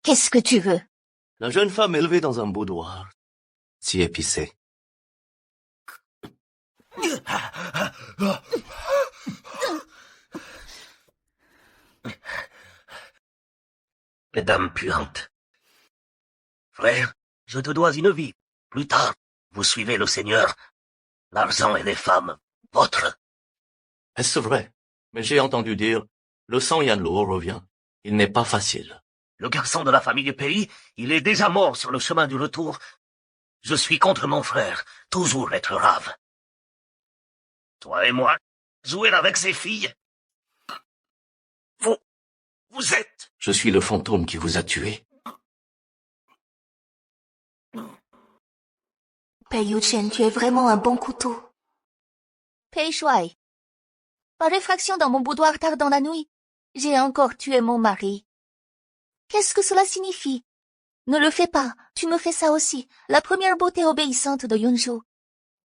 Qu'est-ce que tu veux? La jeune femme élevée dans un boudoir, si épicée. Les dames puantes. Frère, je te dois une vie. Plus tard, vous suivez le Seigneur. L'argent et les femmes, votre. Est-ce vrai? Mais j'ai entendu dire, le sang Yanlo revient. Il n'est pas facile. Le garçon de la famille Pays, il est déjà mort sur le chemin du retour. Je suis contre mon frère, toujours être rave. Toi et moi, jouer avec ces filles. Vous êtes... Je suis le fantôme qui vous a tué. Pei Yuchen, tu es vraiment un bon couteau. Pei Shuai. Par effraction dans mon boudoir tard dans la nuit, j'ai encore tué mon mari. Qu'est-ce que cela signifie? Ne le fais pas, tu me fais ça aussi, la première beauté obéissante de Yunzhou.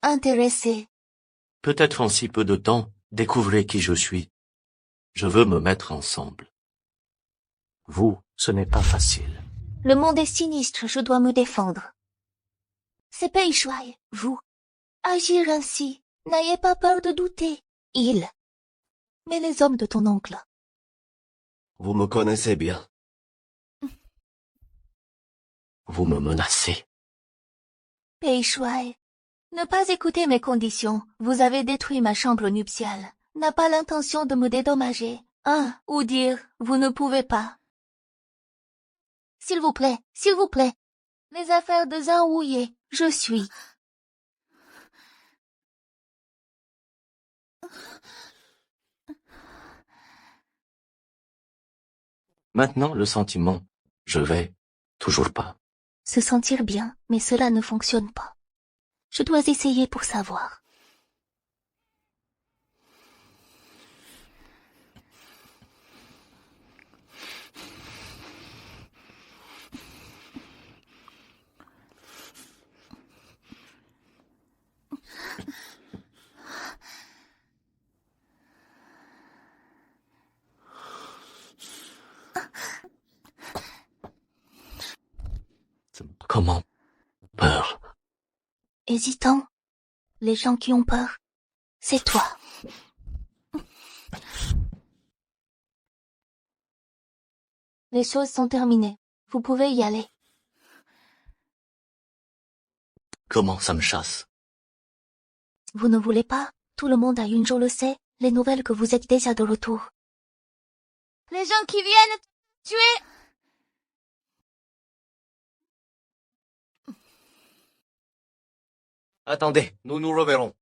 Intéressée. Peut-être en si peu de temps, découvrez qui je suis. Je veux me mettre ensemble. Vous, ce n'est pas facile. Le monde est sinistre, je dois me défendre. C'est Pei Shuai, vous. Agir ainsi, n'ayez pas peur de douter. Il. Mais les hommes de ton oncle. Vous me connaissez bien. Vous me menacez. Pei Shuai, ne pas écouter mes conditions. Vous avez détruit ma chambre nuptiale. N'a pas l'intention de me dédommager. Ou dire, vous ne pouvez pas. S'il vous plaît, s'il vous plaît. Les affaires de Zhao Wuye, je suis. Maintenant, le sentiment, je vais, toujours pas. Se sentir bien, mais cela ne fonctionne pas. Je dois essayer pour savoir. Comment? Peur. Hésitant. Les gens qui ont peur, c'est toi. Les choses sont terminées. Vous pouvez y aller. Comment ça me chasse? Vous ne voulez pas? Tout le monde à Yunzhou le sait. Les nouvelles que vous êtes déjà de retour. Les gens qui viennent tuer... Attendez, nous nous reverrons.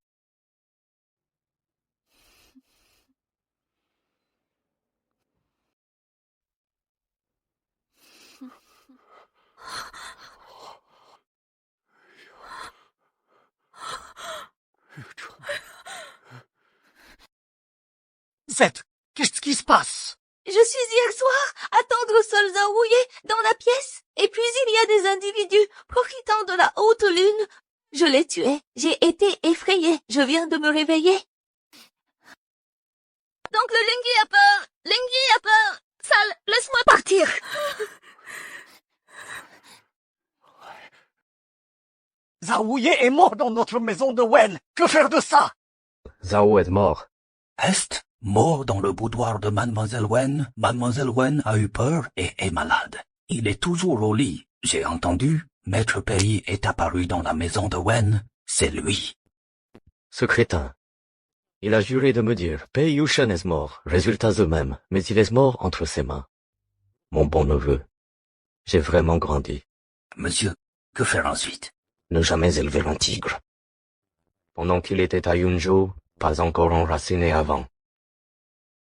Zed, qu'est-ce qui se passe? Je suis hier soir à tendre sol Zhao Wuye dans la pièce, et puis il y a des individus profitant de la haute lune. Je l'ai tué, j'ai été effrayée, je viens de me réveiller. Donc le Lingui a peur, Lingui a peur. Sale, laisse-moi partir. Zhao Wuye est mort dans notre maison de Wen. Que faire de ça? Zhao est mort. Est mort dans le boudoir de Mademoiselle Wen. Mademoiselle Wen a eu peur et est malade. Il est toujours au lit. J'ai entendu. Maître Pays est apparu dans la maison de Wen. C'est lui. Ce crétin. Il a juré de me dire, Pei Yuchen est mort, résultats eux-mêmes, mais il est mort entre ses mains. Mon bon neveu, j'ai vraiment grandi. Monsieur, que faire ensuite? Ne jamais élever un tigre. Pendant qu'il était à Yunzhou, pas encore enraciné avant.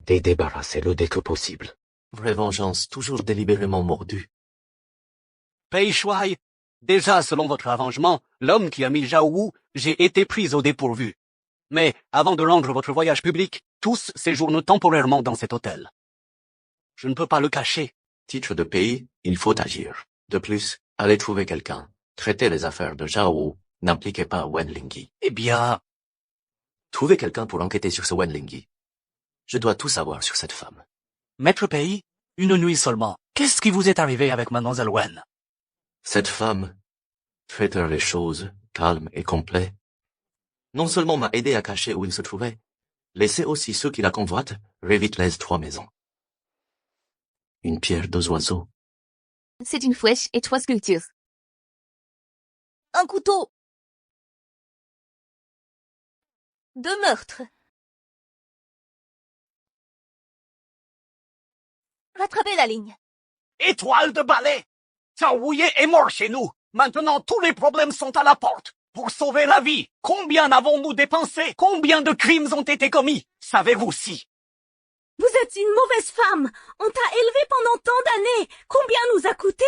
Débarrassez-le dès que possible. Vraie vengeance, toujours délibérément mordue. Pei Shuai, déjà selon votre arrangement, l'homme qui a mis Zhao Wu, j'ai été prise au dépourvu. Mais, avant de rendre votre voyage public, tous séjournent temporairement dans cet hôtel. Je ne peux pas le cacher. Titre de pays, il faut agir. De plus, allez trouver quelqu'un. Traitez les affaires de Zhao Wu, n'impliquez pas Wen Lingui. Eh bien... Trouvez quelqu'un pour enquêter sur ce Wen Lingui. Je dois tout savoir sur cette femme. Maître Pays, Une nuit seulement. Qu'est-ce qui vous est arrivé avec Mademoiselle Wen? Cette femme, traiteur les choses, calme et complet, non seulement m'a aidé à cacher où il se trouvait, laissait aussi ceux qui la convoitent revitaliser 3 maisons. Une pierre, 2 oiseaux. C'est une flèche et 3 sculptures. Un couteau. 2 meurtres. Rattrapez la ligne. Étoile de balai! Rouillé est mort chez nous. Maintenant, tous les problèmes sont à la porte. Pour sauver la vie, combien avons-nous dépensé? Combien de crimes ont été commis? Savez-vous si? Vous êtes une mauvaise femme. On t'a élevé pendant tant d'années. Combien nous a coûté?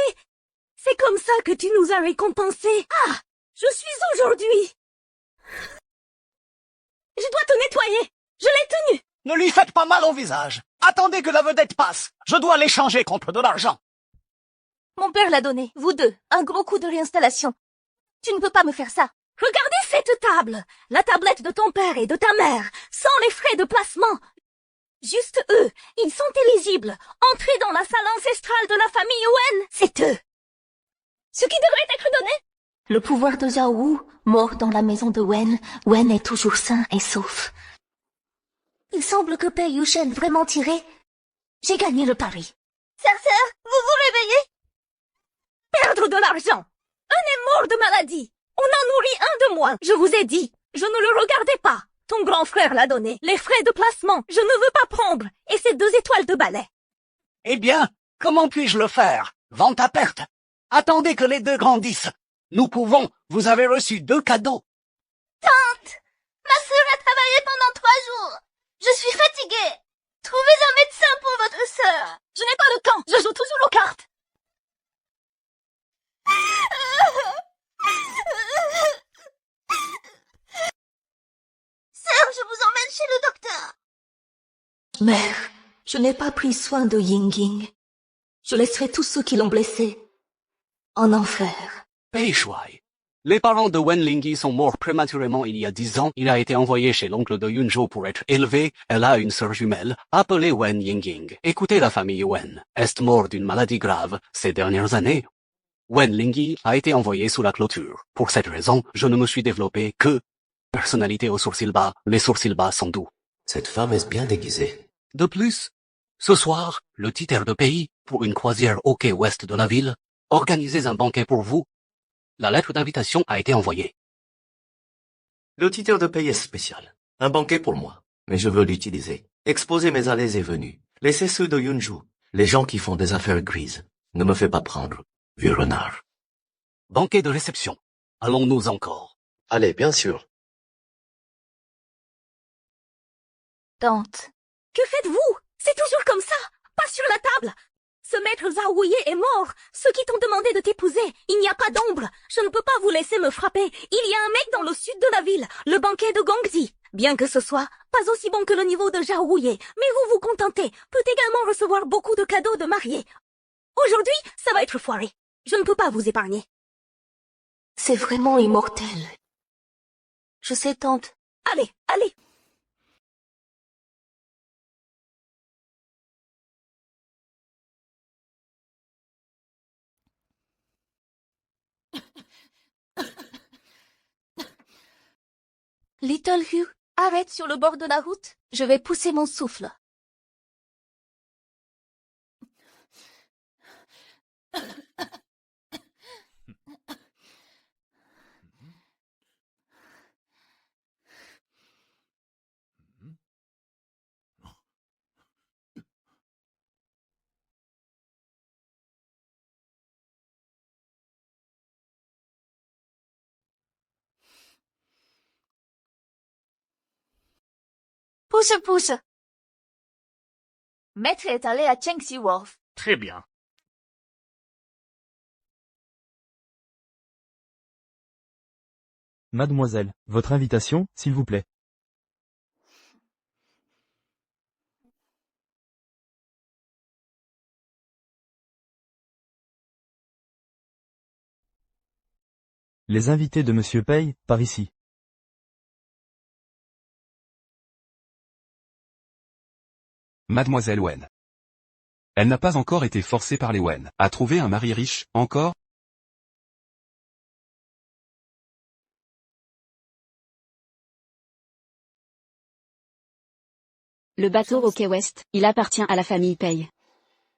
C'est comme ça que tu nous as récompensés. Ah! Je suis aujourd'hui. Je dois te nettoyer. Je l'ai tenu. Ne lui faites pas mal au visage. Attendez que la vedette passe. Je dois l'échanger contre de l'argent. Mon père l'a donné, vous deux, un gros coup de réinstallation. Tu ne peux pas me faire ça. Regardez cette table. La tablette de ton père et de ta mère, sans les frais de placement. Juste eux, ils sont éligibles. Entrez dans la salle ancestrale de la famille Wen, c'est eux. Ce qui devrait être donné. Le pouvoir de Zhao Wu, mort dans la maison de Wen, Wen est toujours sain et sauf. Il semble que Pei Yushen vraiment tiré. J'ai gagné le pari. Sœur, vous vous réveillez? Perdre de l'argent. Un est mort de maladie. On en nourrit un de moins. Je vous ai dit, je ne le regardais pas. Ton grand frère l'a donné. Les frais de placement, je ne veux pas prendre. Et ces 2 étoiles de balai. Eh bien, comment puis-je le faire? Vente à perte. Attendez que les 2 grandissent. Nous pouvons. Vous avez reçu 2 cadeaux. Tante, ma sœur a travaillé pendant 3 jours. Je suis fatiguée. Trouvez un médecin pour votre sœur. Je n'ai pas le temps. Je joue toujours aux cartes. Sœur, je vous emmène chez le docteur. Mère, je n'ai pas pris soin de Yingying. Je laisserai tous ceux qui l'ont blessé en enfer. Pei Shuai. Les parents de Wen Lingyi sont morts prématurément il y a 10 ans. Il a été envoyé chez l'oncle de Yunzhou pour être élevé. Elle a une sœur jumelle, appelée Wen Yingying. Écoutez la famille Wen. Est mort d'une maladie grave ces dernières années. Wen Lingyi a été envoyé sous la clôture. Pour cette raison, je ne me suis développé que personnalité aux sourcils bas. Les sourcils bas sont doux. Cette femme est bien déguisée. De plus, ce soir, le titre de pays, pour une croisière au quai ouest de la ville, organisez un banquet pour vous. La lettre d'invitation a été envoyée. Le titre de paye est spécial. Un banquet pour moi. Mais je veux l'utiliser. Exposer mes allées et venues. Laissez ceux de Yunzhou. Les gens qui font des affaires grises. Ne me fais pas prendre, vieux renard. Banquet de réception. Allons-nous encore? Allez, bien sûr. Tante, Que faites-vous? C'est toujours comme ça. Pas sur la table. Ce maître Zhao est mort. Ceux qui t'ont demandé de t'épouser, il n'y a pas d'ombre. Je ne peux pas vous laisser me frapper. Il y a un mec dans le sud de la ville, le banquet de Gongzi. Bien que ce soit pas aussi bon que le niveau de Zhao, mais vous vous contentez, peut également recevoir beaucoup de cadeaux de mariés. Aujourd'hui, ça va être foiré. Je ne peux pas vous épargner. c'est vraiment immortel. Je sais, tante. Allez, allez. Little Hugh, arrête sur le bord de la route. Je vais pousser mon souffle. Pousse, pousse. Maître est allé à Chengxi Wharf. Très bien. Mademoiselle, votre invitation, s'il vous plaît. Les invités de Monsieur Pei, par ici. Mademoiselle Wen. Elle n'a pas encore été forcée par les Wen à trouver un mari riche, encore? Le bateau au quai Ouest, il appartient à la famille Pei.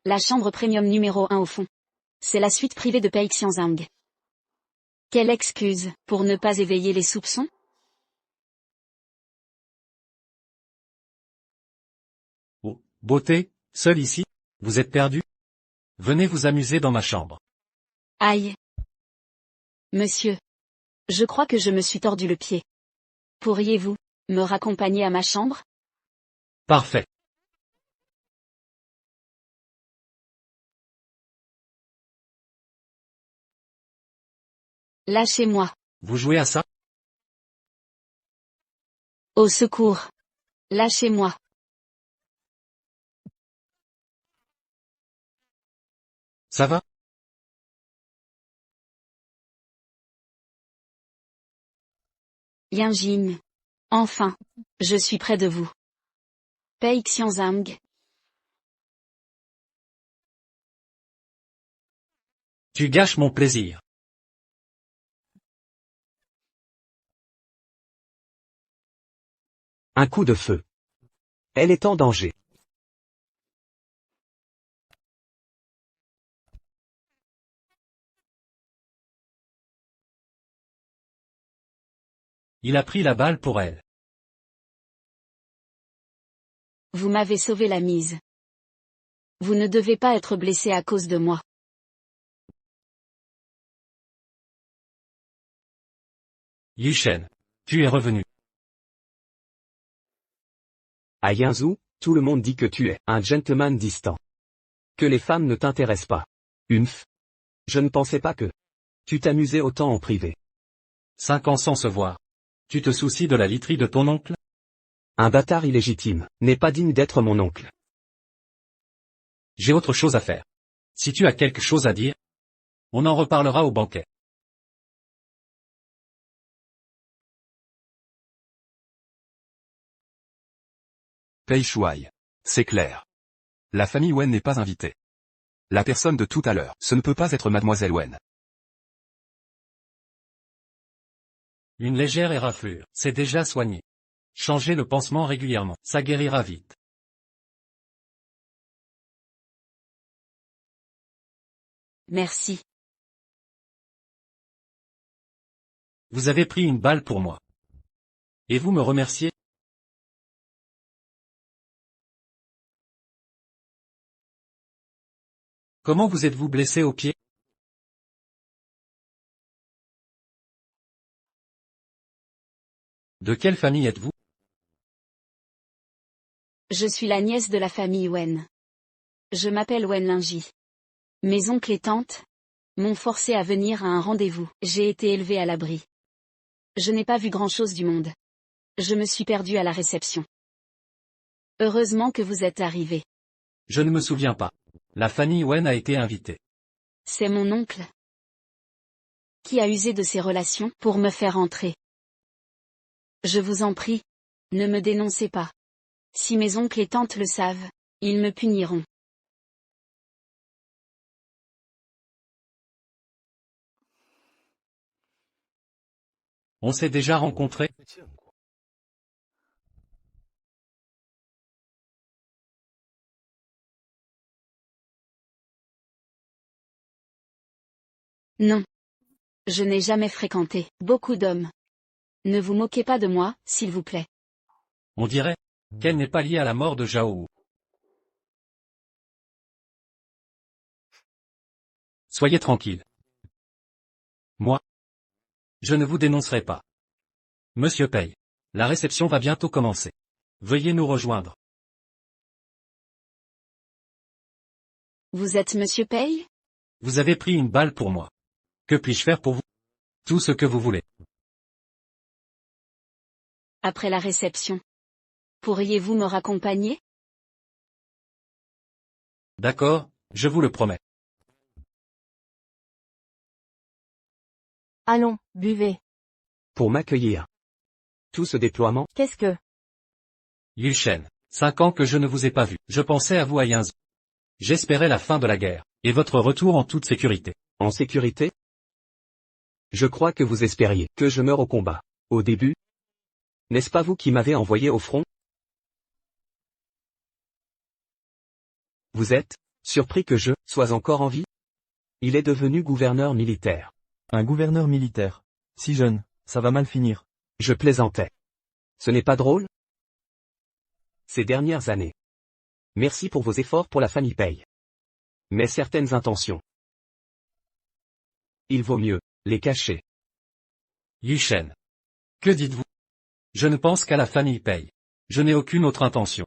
La chambre premium numéro 1 au fond. C'est la suite privée de Pei Xianzhang. Quelle excuse, pour ne pas éveiller les soupçons? Oh, beauté, seul ici? Vous êtes perdu? Venez vous amuser dans ma chambre. Aïe. Monsieur. Je crois que je me suis tordu le pied. Pourriez-vous me raccompagner à ma chambre? Parfait. Lâchez-moi. Vous jouez à ça? Au secours. Lâchez-moi. Ça va? Yanjing. Enfin. Je suis près de vous. Pei Xianzhang. Tu gâches mon plaisir. Un coup de feu. Elle est en danger. Il a pris la balle pour elle. Vous m'avez sauvé la mise. Vous ne devez pas être blessé à cause de moi. Yushen. Tu es revenu. À Yanzhou, tout le monde dit que tu es un gentleman distant. Que les femmes ne t'intéressent pas. Umph. Je ne pensais pas que tu t'amusais autant en privé. 5 ans sans se voir. Tu te soucies de la literie de ton oncle? Un bâtard illégitime n'est pas digne d'être mon oncle. J'ai autre chose à faire. Si tu as quelque chose à dire, on en reparlera au banquet. Pei Shuai. C'est clair. La famille Wen n'est pas invitée. La personne de tout à l'heure, ce ne peut pas être mademoiselle Wen. Une légère éraflure, c'est déjà soigné. Changez le pansement régulièrement, ça guérira vite. Merci. Vous avez pris une balle pour moi. Et vous me remerciez? Comment vous êtes-vous blessé au pied? De quelle famille êtes-vous? Je suis la nièce de la famille Wen. Je m'appelle Wen Lingji. Mes oncles et tantes m'ont forcé à venir à un rendez-vous. J'ai été élevée à l'abri. Je n'ai pas vu grand-chose du monde. Je me suis perdue à la réception. Heureusement que vous êtes arrivé. Je ne me souviens pas. La famille Wen a été invitée. C'est mon oncle qui a usé de ses relations pour me faire entrer. Je vous en prie, ne me dénoncez pas. Si mes oncles et tantes le savent, ils me puniront. On s'est déjà rencontrés? Non. Je n'ai jamais fréquenté beaucoup d'hommes. Ne vous moquez pas de moi, s'il vous plaît. On dirait qu'elle n'est pas liée à la mort de Zhao Wu. Soyez tranquille. Moi, je ne vous dénoncerai pas. Monsieur Pei, la réception va bientôt commencer. Veuillez nous rejoindre. Vous êtes Monsieur Pei? Vous avez pris une balle pour moi. Que puis-je faire pour vous? Tout ce que vous voulez. Après la réception. Pourriez-vous me raccompagner? D'accord, je vous le promets. Allons, buvez. Pour m'accueillir. Tout ce déploiement. Qu'est-ce que... Yushen, 5 ans que je ne vous ai pas vu. Je pensais à vous à Yanzhou. J'espérais la fin de la guerre, et votre retour en toute sécurité. En sécurité? Je crois que vous espériez que je meure au combat. Au début? N'est-ce pas vous qui m'avez envoyé au front? Vous êtes surpris que je sois encore en vie? Il est devenu gouverneur militaire. Un gouverneur militaire. Si jeune, ça va mal finir. Je plaisantais. Ce n'est pas drôle? Ces dernières années. Merci pour vos efforts pour la famille Pei. Mais certaines intentions. Il vaut mieux les cacher. Yushen. Que dites-vous? Je ne pense qu'à la famille Pei. Je n'ai aucune autre intention.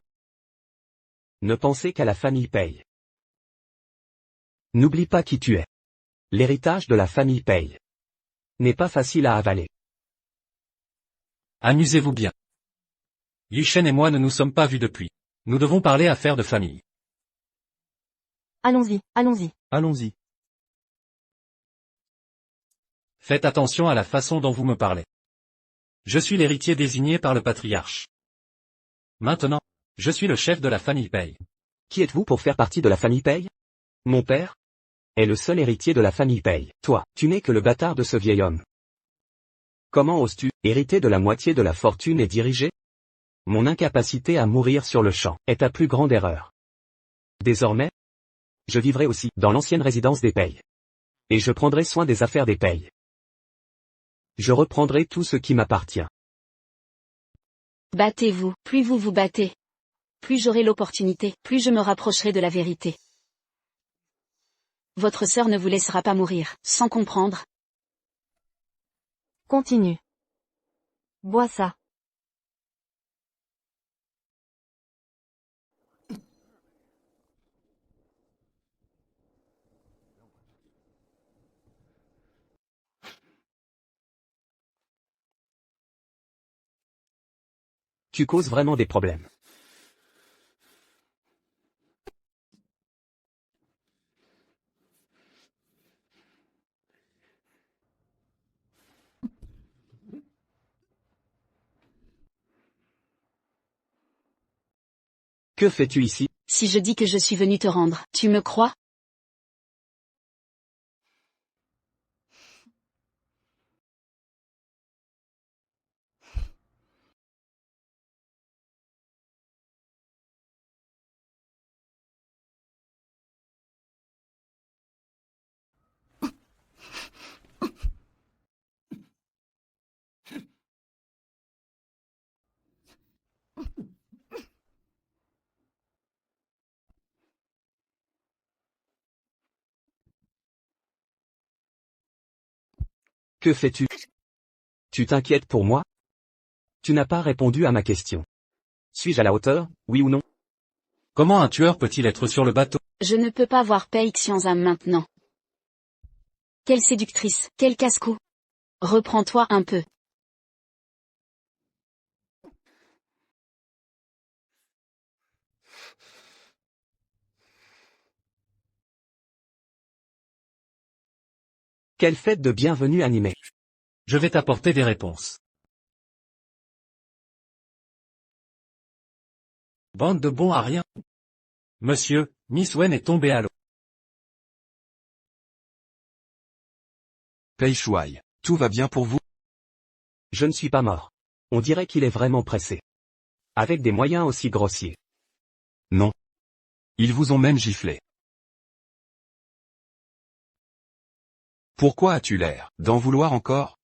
Ne pensez qu'à la famille Pei. N'oublie pas qui tu es. L'héritage de la famille Pei n'est pas facile à avaler. Amusez-vous bien. Yushen et moi ne nous sommes pas vus depuis. Nous devons parler affaires de famille. Allons-y, allons-y. Allons-y. Faites attention à la façon dont vous me parlez. Je suis l'héritier désigné par le patriarche. Maintenant, je suis le chef de la famille Pei. Qui êtes-vous pour faire partie de la famille Pei? Mon père est le seul héritier de la famille Pei. Toi, tu n'es que le bâtard de ce vieil homme. Comment oses-tu hériter de la moitié de la fortune et diriger? Mon incapacité à mourir sur le champ est ta plus grande erreur. Désormais, je vivrai aussi dans l'ancienne résidence des Pei. Et je prendrai soin des affaires des Pei. Je reprendrai tout ce qui m'appartient. Battez-vous, plus vous vous battez. Plus j'aurai l'opportunité, plus je me rapprocherai de la vérité. Votre sœur ne vous laissera pas mourir, sans comprendre. Continue. Bois ça. Tu causes vraiment des problèmes. Que fais-tu ici? Si je dis que je suis venu te rendre, tu me crois? Que fais-tu? Tu t'inquiètes pour moi? Tu n'as pas répondu à ma question. Suis-je à la hauteur, oui ou non? Comment un tueur peut-il être sur le bateau? Je ne peux pas voir Pei Xianzam maintenant. Quelle séductrice, quel casse-cou. Reprends-toi un peu. Quelle fête de bienvenue animée. Je vais t'apporter des réponses. Bande de bons à rien. Monsieur, Miss Wen est tombée à l'eau. Pei Shuai, tout va bien pour vous? Je ne suis pas mort. On dirait qu'il est vraiment pressé. Avec des moyens aussi grossiers. Non. Ils vous ont même giflé. Pourquoi as-tu l'air d'en vouloir encore?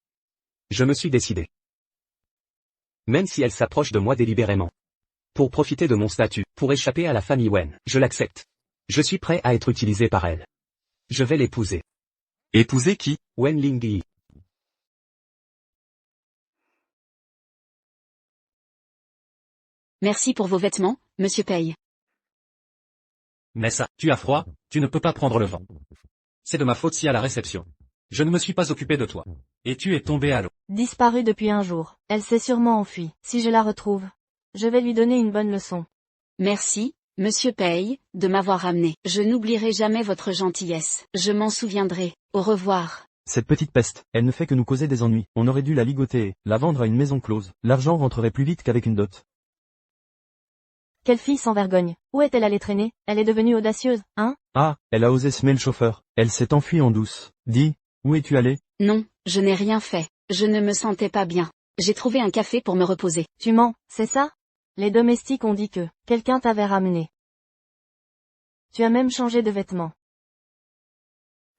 Je me suis décidé. Même si elle s'approche de moi délibérément. Pour profiter de mon statut, pour échapper à la famille Wen, je l'accepte. Je suis prêt à être utilisé par elle. Je vais l'épouser. Épouser qui? Wen Lingyi. Merci pour vos vêtements, monsieur Pei. Mais ça, tu as froid, tu ne peux pas prendre le vent. C'est de ma faute si à la réception. Je ne me suis pas occupé de toi. Et tu es tombé à l'eau. Disparue depuis un jour. Elle s'est sûrement enfuie. Si je la retrouve, je vais lui donner une bonne leçon. Merci, monsieur Pei, de m'avoir ramené. Je n'oublierai jamais votre gentillesse. Je m'en souviendrai. Au revoir. Cette petite peste, elle ne fait que nous causer des ennuis. On aurait dû la ligoter et la vendre à une maison close. L'argent rentrerait plus vite qu'avec une dot. Quelle fille sans vergogne. Où est-elle allée traîner? Elle est devenue audacieuse, hein? Ah, elle a osé semer le chauffeur. Elle s'est enfuie en douce. Dis, où es-tu allé? Non, je n'ai rien fait. Je ne me sentais pas bien. J'ai trouvé un café pour me reposer. Tu mens, c'est ça? Les domestiques ont dit que quelqu'un t'avait ramené. Tu as même changé de vêtements.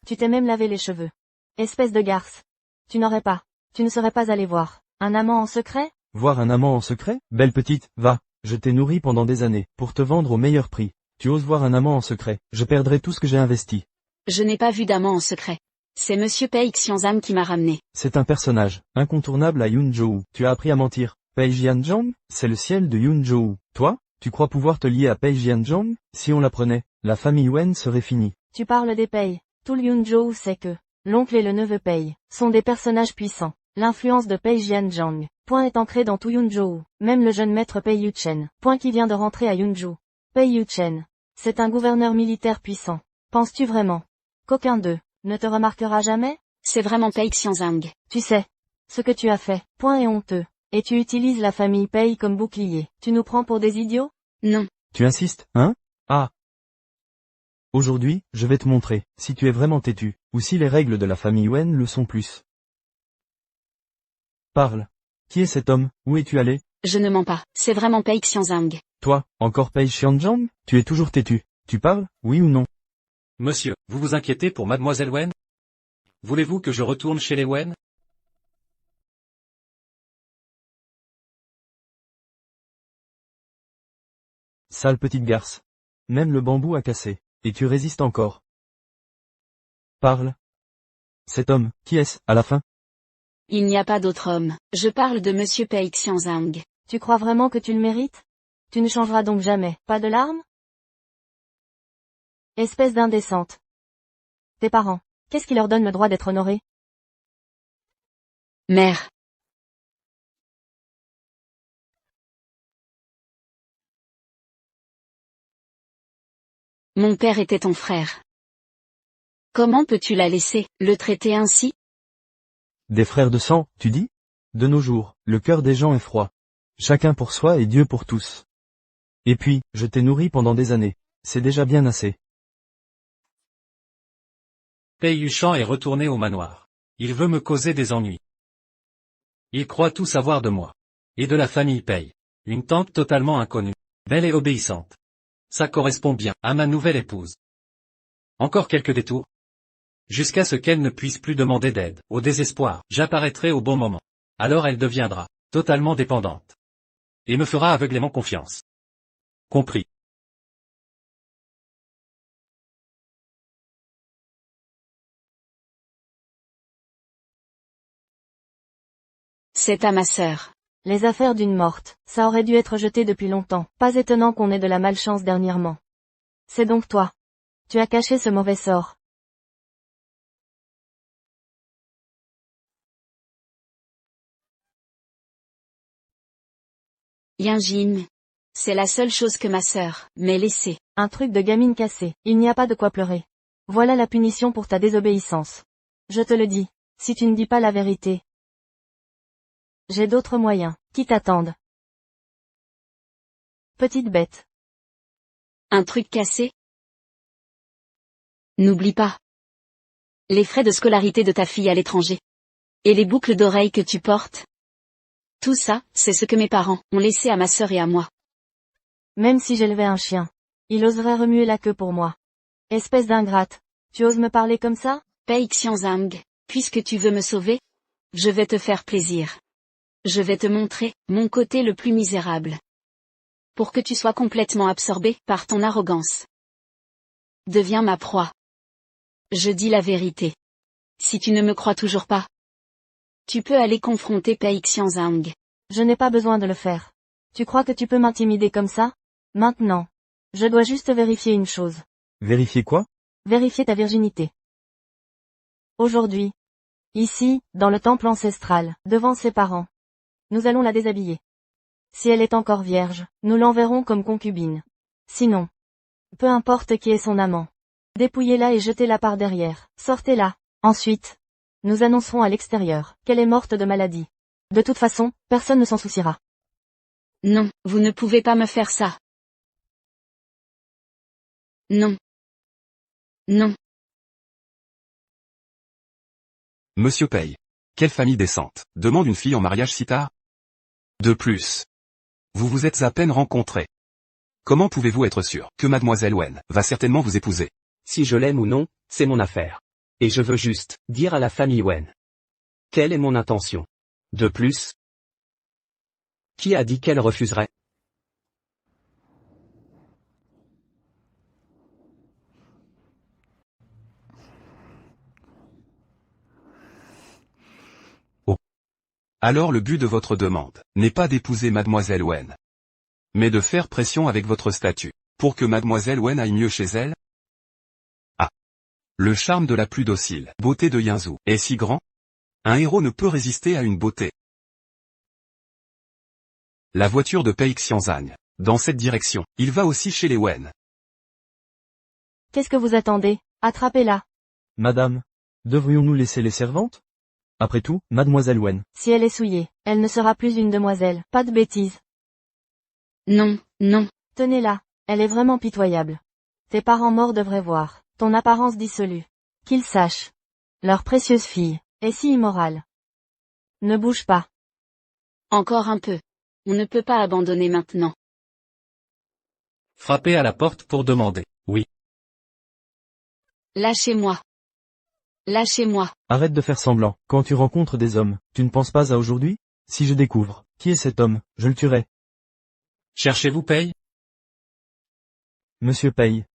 Tu t'es même lavé les cheveux. Espèce de garce. Tu ne serais pas allé voir un amant en secret? Voir un amant en secret? Belle petite, va. Je t'ai nourri pendant des années, pour te vendre au meilleur prix. Tu oses voir un amant en secret, je perdrai tout ce que j'ai investi. Je n'ai pas vu d'amant en secret. C'est Monsieur Pei Xianzhang qui m'a ramené. C'est un personnage, incontournable à Yunzhou. Tu as appris à mentir. Pei Jianzhang, c'est le ciel de Yunzhou. Toi, tu crois pouvoir te lier à Pei Jianzhang? Si on l'apprenait, la famille Wen serait finie. Tu parles des Pei. Tout le Yunzhou sait que l'oncle et le neveu Pei sont des personnages puissants. L'influence de Pei Jianzhang, point est ancrée dans tout Yunzhou. Même le jeune maître Pei Yuchen, point qui vient de rentrer à Yunzhou. Pei Yuchen, c'est un gouverneur militaire puissant. Penses-tu vraiment qu'aucun d'eux ne te remarquera jamais? C'est vraiment Pei Xianzhang. Tu sais, ce que tu as fait, point est honteux. Et tu utilises la famille Pei comme bouclier. Tu nous prends pour des idiots? Non. Tu insistes, hein? Ah. Aujourd'hui, je vais te montrer, si tu es vraiment têtu, ou si les règles de la famille Wen le sont plus. Parle. Qui est cet homme? Où es-tu allé? Je ne mens pas, c'est vraiment Pei Xianzhang. Toi, encore Pei Xianzhang? Tu es toujours têtu. Tu parles, oui ou non? Monsieur, vous vous inquiétez pour mademoiselle Wen? Voulez-vous que je retourne chez les Wen? Sale petite garce. Même le bambou a cassé. Et tu résistes encore. Parle. Cet homme, qui est-ce, à la fin? Il n'y a pas d'autre homme. Je parle de Monsieur Pei Xianzhang. Tu crois vraiment que tu le mérites? Tu ne changeras donc jamais. Pas de larmes? Espèce d'indécente. Tes parents, qu'est-ce qui leur donne le droit d'être honorés? Mère. Mon père était ton frère. Comment peux-tu la laisser, le traiter ainsi? Des frères de sang, tu dis? De nos jours, le cœur des gens est froid. Chacun pour soi et Dieu pour tous. Et puis, je t'ai nourri pendant des années. C'est déjà bien assez. Pei Yuchan est retourné au manoir. Il veut me causer des ennuis. Il croit tout savoir de moi. Et de la famille Pei. Une tante totalement inconnue. Belle et obéissante. Ça correspond bien à ma nouvelle épouse. Encore quelques détours. Jusqu'à ce qu'elle ne puisse plus demander d'aide. Au désespoir, j'apparaîtrai au bon moment. Alors elle deviendra totalement dépendante. Et me fera aveuglément confiance. Compris. C'est à ma sœur. Les affaires d'une morte, ça aurait dû être jeté depuis longtemps. Pas étonnant qu'on ait de la malchance dernièrement. C'est donc toi. Tu as caché ce mauvais sort. Yinjin. C'est la seule chose que ma sœur m'ait laissée. Un truc de gamine cassée. Il n'y a pas de quoi pleurer. Voilà la punition pour ta désobéissance. Je te le dis, si tu ne dis pas la vérité, j'ai d'autres moyens, qui t'attendent. Petite bête. Un truc cassé? N'oublie pas. Les frais de scolarité de ta fille à l'étranger. Et les boucles d'oreilles que tu portes. Tout ça, c'est ce que mes parents ont laissé à ma sœur et à moi. Même si j'élevais un chien, il oserait remuer la queue pour moi. Espèce d'ingrate, tu oses me parler comme ça? Pei Xianzhang, puisque tu veux me sauver, je vais te faire plaisir. Je vais te montrer mon côté le plus misérable. Pour que tu sois complètement absorbé par ton arrogance. Deviens ma proie. Je dis la vérité. Si tu ne me crois toujours pas, tu peux aller confronter Pei Xianzhang. Je n'ai pas besoin de le faire. Tu crois que tu peux m'intimider comme ça? Maintenant. Je dois juste vérifier une chose. Vérifier quoi? Vérifier ta virginité. Aujourd'hui. Ici, dans le temple ancestral, devant ses parents. Nous allons la déshabiller. Si elle est encore vierge, nous l'enverrons comme concubine. Sinon, peu importe qui est son amant. Dépouillez-la et jetez-la par derrière. Sortez-la. Ensuite, nous annoncerons à l'extérieur qu'elle est morte de maladie. De toute façon, personne ne s'en souciera. Non, vous ne pouvez pas me faire ça. Non. Non. Monsieur Pei. Quelle famille décente demande une fille en mariage si tard? De plus. Vous vous êtes à peine rencontrés. Comment pouvez-vous être sûr que mademoiselle Wen va certainement vous épouser? Si je l'aime ou non, c'est mon affaire. Et je veux juste dire à la famille Wen. Quelle est mon intention? De plus, qui a dit qu'elle refuserait? Oh. Alors le but de votre demande n'est pas d'épouser mademoiselle Wen, mais de faire pression avec votre statut, pour que mademoiselle Wen aille mieux chez elle? Ah. Le charme de la plus docile beauté de Yinzhu est si grand? Un héros ne peut résister à une beauté. La voiture de Pei Xianzhang. Dans cette direction, il va aussi chez les Wen. Qu'est-ce que vous attendez? Attrapez-la. Madame, devrions-nous laisser les servantes? Après tout, mademoiselle Wen. Si elle est souillée, elle ne sera plus une demoiselle. Pas de bêtises. Non, non. Tenez-la. Elle est vraiment pitoyable. Tes parents morts devraient voir ton apparence dissolue. Qu'ils sachent. Leur précieuse fille est si immorale. Ne bouge pas. Encore un peu. On ne peut pas abandonner maintenant. Frappez à la porte pour demander. Oui. Lâchez-moi. Lâchez-moi. Arrête de faire semblant. Quand tu rencontres des hommes, tu ne penses pas à aujourd'hui? Si je découvre qui est cet homme, je le tuerai. Cherchez-vous Pei? Monsieur Pei.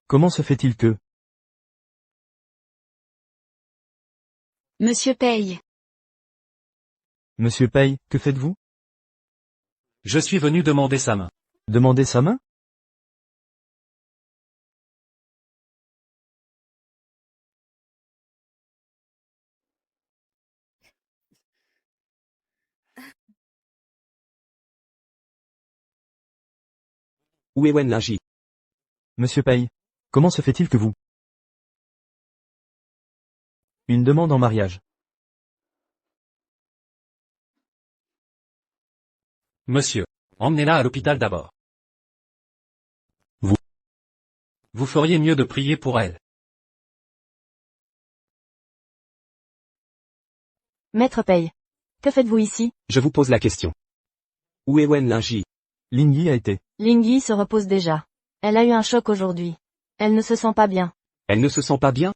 Comment se fait-il que... Monsieur Pei. Monsieur Pei, que faites-vous? Je suis venu demander sa main. Demander sa main? Où est Wen Linji? Monsieur Pei. Comment se fait-il que vous... Une demande en mariage. Monsieur, emmenez-la à l'hôpital d'abord. Vous feriez mieux de prier pour elle. Maître Pei. Que faites-vous ici? Je vous pose la question. Où est Wen Linji? Lingyi a été. Lingyi se repose déjà. Elle a eu un choc aujourd'hui. Elle ne se sent pas bien. Elle ne se sent pas bien?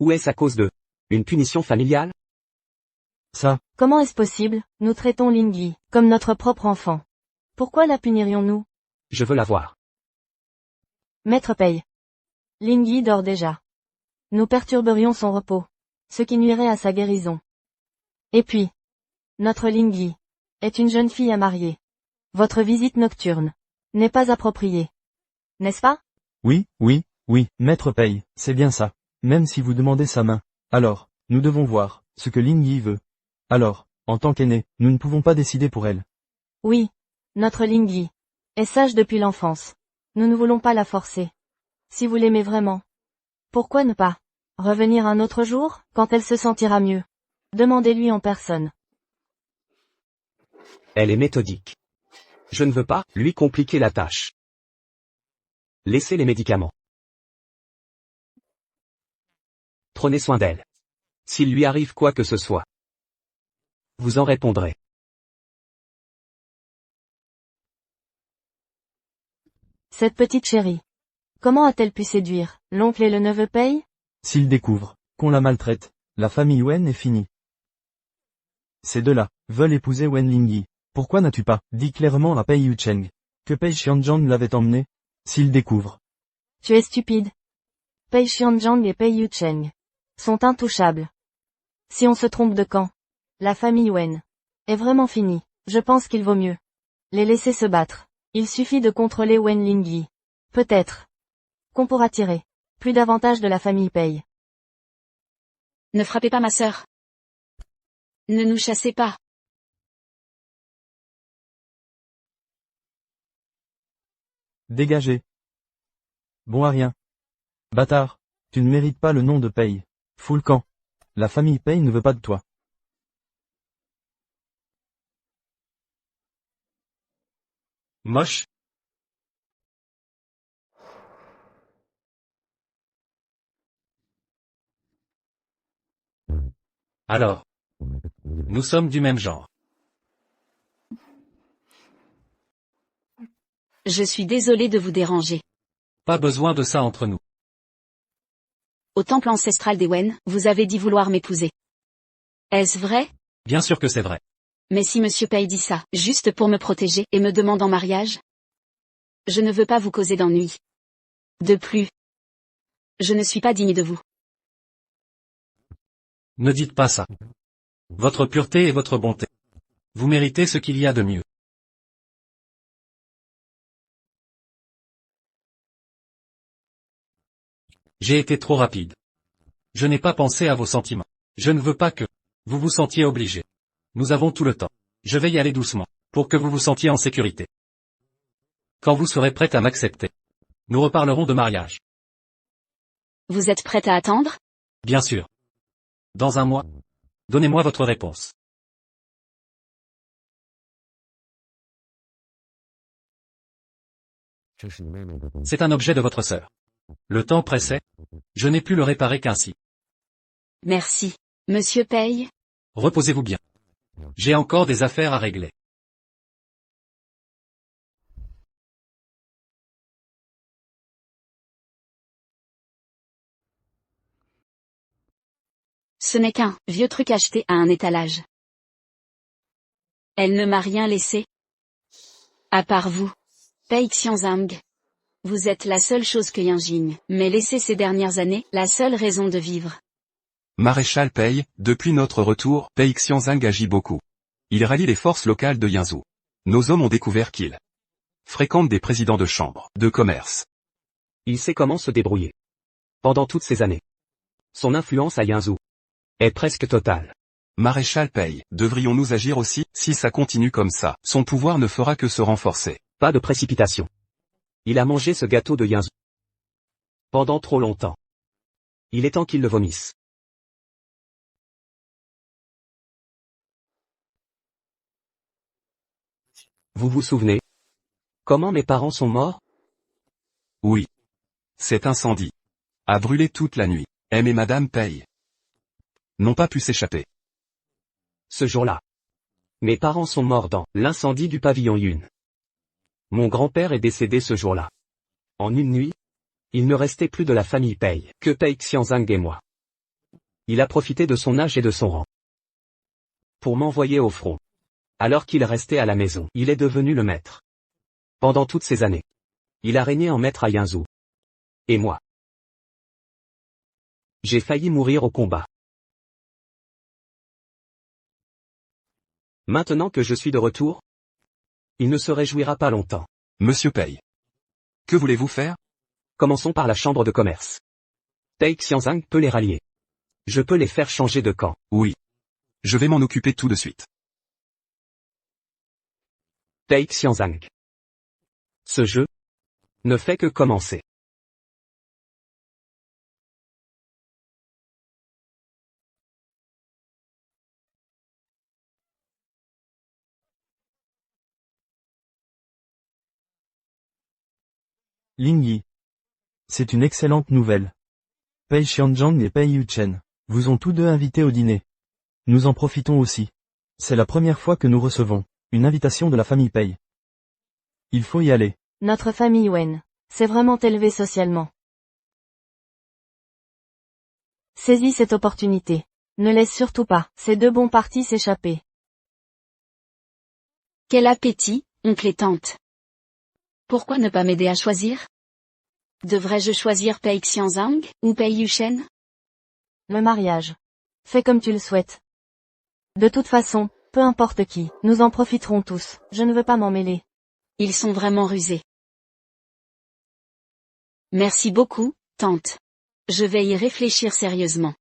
Ou est-ce à cause de une punition familiale? Ça. Comment est-ce possible? Nous traitons Lingyi comme notre propre enfant. Pourquoi la punirions-nous? Je veux la voir. Maître Pei. Lingyi dort déjà. Nous perturberions son repos, ce qui nuirait à sa guérison. Et puis, notre Lingyi est une jeune fille à marier. Votre visite nocturne n'est pas appropriée. N'est-ce pas? Oui, Maître Pei, c'est bien ça. Même si vous demandez sa main. Alors, nous devons voir ce que Lingyi veut. Alors, en tant qu'aîné, nous ne pouvons pas décider pour elle. Oui, notre Lingyi est sage depuis l'enfance. Nous ne voulons pas la forcer. Si vous l'aimez vraiment, pourquoi ne pas revenir un autre jour, quand elle se sentira mieux? Demandez-lui en personne. Elle est méthodique. Je ne veux pas lui compliquer la tâche. Laissez les médicaments. Prenez soin d'elle. S'il lui arrive quoi que ce soit, vous en répondrez. Cette petite chérie. Comment a-t-elle pu séduire l'oncle et le neveu Pei? S'ils découvrent qu'on la maltraite, la famille Wen est finie. Ces deux-là veulent épouser Wen Lingyi. Pourquoi n'as-tu pas dit clairement à Pei Yucheng que Pei Xianzhang l'avait emmené? S'ils découvrent. Tu es stupide. Pei Xianzhang et Pei Yucheng sont intouchables. Si on se trompe de camp, la famille Wen est vraiment finie. Je pense qu'il vaut mieux les laisser se battre. Il suffit de contrôler Wen Lingyi. Peut-être qu'on pourra tirer plus d'avantages de la famille Pei. Ne frappez pas ma sœur. Ne nous chassez pas. Dégagez. Bon à rien. Bâtard, tu ne mérites pas le nom de Pei. Fous le camp. La famille Pei ne veut pas de toi. Moche. Alors, nous sommes du même genre. Je suis désolée de vous déranger. Pas besoin de ça entre nous. Au temple ancestral des Wen, vous avez dit vouloir m'épouser. Est-ce vrai? Bien sûr que c'est vrai. Mais si Monsieur Pei dit ça, juste pour me protéger, et me demande en mariage? Je ne veux pas vous causer d'ennui. De plus, je ne suis pas digne de vous. Ne dites pas ça. Votre pureté et votre bonté. Vous méritez ce qu'il y a de mieux. J'ai été trop rapide. Je n'ai pas pensé à vos sentiments. Je ne veux pas que vous vous sentiez obligé. Nous avons tout le temps. Je vais y aller doucement, pour que vous vous sentiez en sécurité. Quand vous serez prête à m'accepter, nous reparlerons de mariage. Vous êtes prête à attendre? Bien sûr. Dans un mois. Donnez-moi votre réponse. C'est un objet de votre sœur. Le temps pressait. Je n'ai pu le réparer qu'ainsi. Merci. Monsieur Pei? Reposez-vous bien. J'ai encore des affaires à régler. Ce n'est qu'un vieux truc acheté à un étalage. Elle ne m'a rien laissé. À part vous. Pei Xianzang. Vous êtes la seule chose que Yanjing m'ait laissée ces dernières années, la seule raison de vivre. Maréchal Pei, depuis notre retour, Pei Xianzang agit beaucoup. Il rallie les forces locales de Yinzhou. Nos hommes ont découvert qu'il fréquente des présidents de chambre, de commerce. Il sait comment se débrouiller. Pendant toutes ces années. Son influence à Yinzhou est presque totale. Maréchal Pei, devrions-nous agir aussi? Si ça continue comme ça, son pouvoir ne fera que se renforcer. Pas de précipitation. Il a mangé ce gâteau de Yinzhou pendant trop longtemps. Il est temps qu'il le vomisse. Vous vous souvenez comment mes parents sont morts? Oui. Cet incendie a brûlé toute la nuit. M et Madame Pei n'ont pas pu s'échapper. Ce jour-là, mes parents sont morts dans l'incendie du pavillon Yun. Mon grand-père est décédé ce jour-là. En une nuit, il ne restait plus de la famille Pei que Pei Xianzang et moi. Il a profité de son âge et de son rang pour m'envoyer au front. Alors qu'il restait à la maison, il est devenu le maître. Pendant toutes ces années, il a régné en maître à Yinzhou. Et moi, j'ai failli mourir au combat. Maintenant que je suis de retour, il ne se réjouira pas longtemps. Monsieur Pei. Que voulez-vous faire? Commençons par la chambre de commerce. Pei Xianzang peut les rallier. Je peux les faire changer de camp. Oui. Je vais m'en occuper tout de suite. Pei Xianzang. Ce jeu ne fait que commencer. Lingyi. C'est une excellente nouvelle. Pei Xianzhang et Pei Yuchen vous ont tous deux invités au dîner. Nous en profitons aussi. C'est la première fois que nous recevons une invitation de la famille Pei. Il faut y aller. Notre famille Wen s'est vraiment élevée socialement. Saisis cette opportunité. Ne laisse surtout pas ces deux bons partis s'échapper. Quel appétit, oncle et tante. Pourquoi ne pas m'aider à choisir? Devrais-je choisir Pei Xianzang, ou Pei Yuchen? Le mariage. Fais comme tu le souhaites. De toute façon, peu importe qui, nous en profiterons tous, je ne veux pas m'en mêler. Ils sont vraiment rusés. Merci beaucoup, tante. Je vais y réfléchir sérieusement.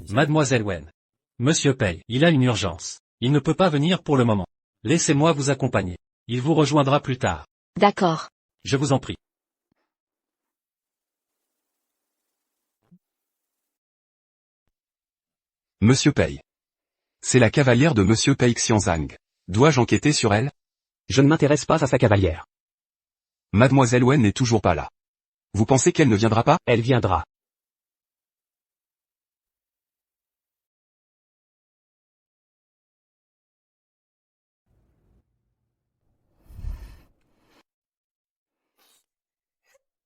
Mademoiselle Wen. Monsieur Pei, il a une urgence. Il ne peut pas venir pour le moment. Laissez-moi vous accompagner. Il vous rejoindra plus tard. D'accord. Je vous en prie. Monsieur Pei. C'est la cavalière de Monsieur Pei Xianzhang. Dois-je enquêter sur elle? Je ne m'intéresse pas à sa cavalière. Mademoiselle Wen n'est toujours pas là. Vous pensez qu'elle ne viendra pas? Elle viendra.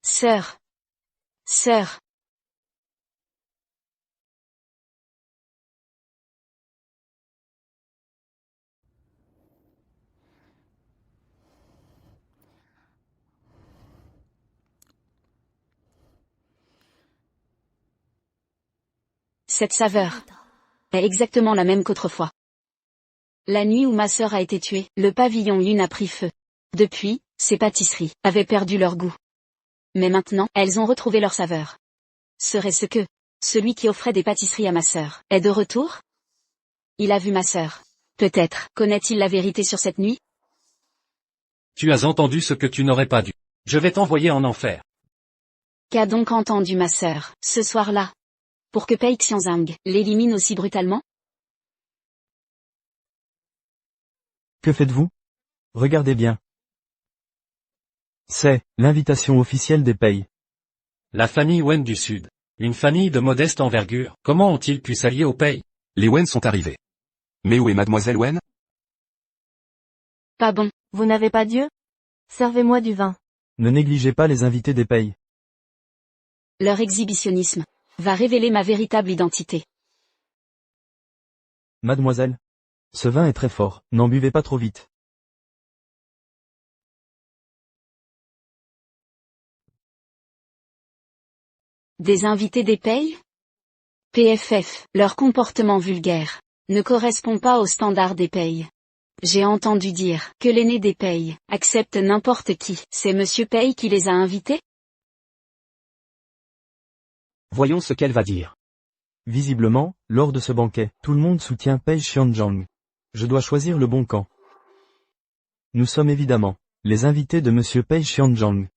Sœur. Sœur. Cette saveur est exactement la même qu'autrefois. La nuit où ma sœur a été tuée, le pavillon Yun a pris feu. Depuis, ces pâtisseries avaient perdu leur goût. Mais maintenant, elles ont retrouvé leur saveur. Serait-ce que celui qui offrait des pâtisseries à ma sœur est de retour? Il a vu ma sœur. Peut-être connaît-il la vérité sur cette nuit? Tu as entendu ce que tu n'aurais pas dû. Je vais t'envoyer en enfer. Qu'a donc entendu ma sœur, ce soir-là? Pour que Pei Xianzhang l'élimine aussi brutalement? Que faites-vous? Regardez bien. C'est l'invitation officielle des Pei. La famille Wen du Sud. Une famille de modeste envergure. Comment ont-ils pu s'allier au Pei? Les Wen sont arrivés. Mais où est Mademoiselle Wen? Pas bon. Vous n'avez pas Dieu? Servez-moi du vin. Ne négligez pas les invités des Pei. Leur exhibitionnisme va révéler ma véritable identité. Mademoiselle. Ce vin est très fort, n'en buvez pas trop vite. Des invités des Pei? PFF, leur comportement vulgaire ne correspond pas aux standards des Pei. J'ai entendu dire que l'aîné des Pei accepte n'importe qui. C'est Monsieur Pei qui les a invités? Voyons ce qu'elle va dire. Visiblement, lors de ce banquet, tout le monde soutient Pei Xianzhang. Je dois choisir le bon camp. Nous sommes évidemment les invités de Monsieur Pei Xianzhang.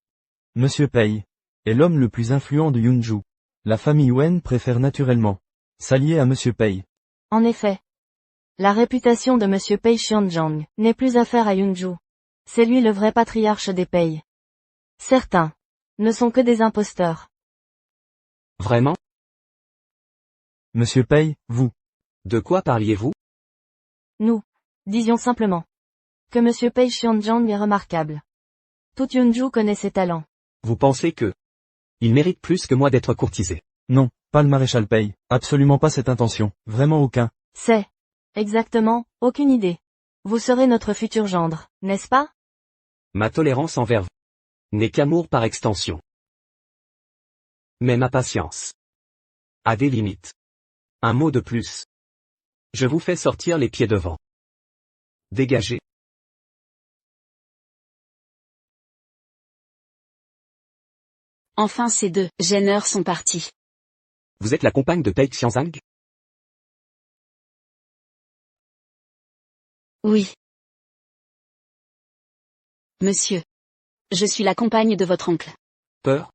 Monsieur Pei est l'homme le plus influent de Yunju. La famille Wen préfère naturellement s'allier à Monsieur Pei. En effet. La réputation de Monsieur Pei Xianzhang n'est plus affaire à Yunju. C'est lui le vrai patriarche des Pei. Certains ne sont que des imposteurs. Vraiment? Monsieur Pei, vous. De quoi parliez-vous? Nous disions simplement que Monsieur Pei Xianzhang est remarquable. Tout Yunju connaît ses talents. Vous pensez que il mérite plus que moi d'être courtisé? Non, pas le maréchal Pei, absolument pas cette intention, vraiment aucun. C'est exactement aucune idée. Vous serez notre futur gendre, n'est-ce pas? Ma tolérance envers vous n'est qu'amour par extension. Mais ma patience a des limites. Un mot de plus. Je vous fais sortir les pieds devant. Dégagez. Enfin ces deux gêneurs sont partis. Vous êtes la compagne de Pei Xianzhang? Oui. Monsieur. Je suis la compagne de votre oncle. Peur?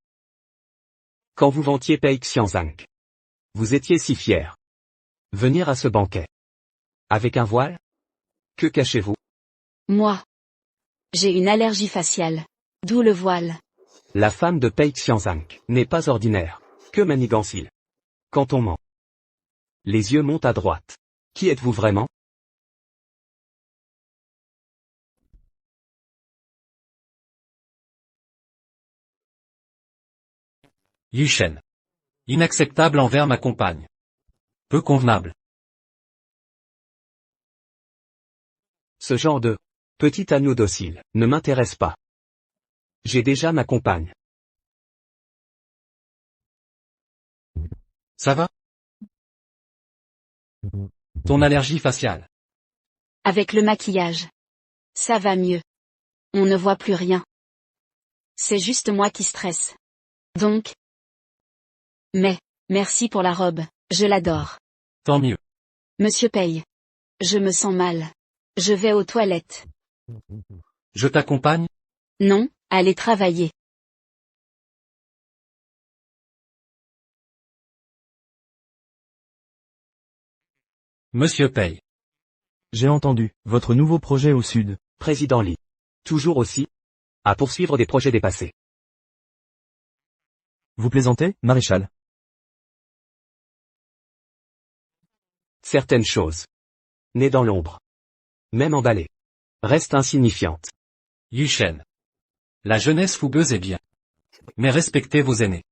Quand vous vantiez Pei Xianzhang, vous étiez si fier. Venir à ce banquet. Avec un voile? Que cachez-vous? Moi. J'ai une allergie faciale. D'où le voile. La femme de Pei Xianzhang n'est pas ordinaire. Que manigance-t-il? Quand on ment. Les yeux montent à droite. Qui êtes-vous vraiment? Yushen. Inacceptable envers ma compagne. Peu convenable. Ce genre de petit agneau docile ne m'intéresse pas. J'ai déjà ma compagne. Ça va? Ton allergie faciale. Avec le maquillage. Ça va mieux. On ne voit plus rien. C'est juste moi qui stresse. Donc. Mais, merci pour la robe, je l'adore. Tant mieux. Monsieur Pei. Je me sens mal. Je vais aux toilettes. Je t'accompagne? Non, allez travailler. Monsieur Pei. J'ai entendu, votre nouveau projet au sud. Président Lee. Toujours aussi à poursuivre des projets dépassés. Vous plaisantez, maréchal? Certaines choses, nées dans l'ombre, même emballées, restent insignifiantes. Yushen. La jeunesse fougueuse est bien. Mais respectez vos aînés.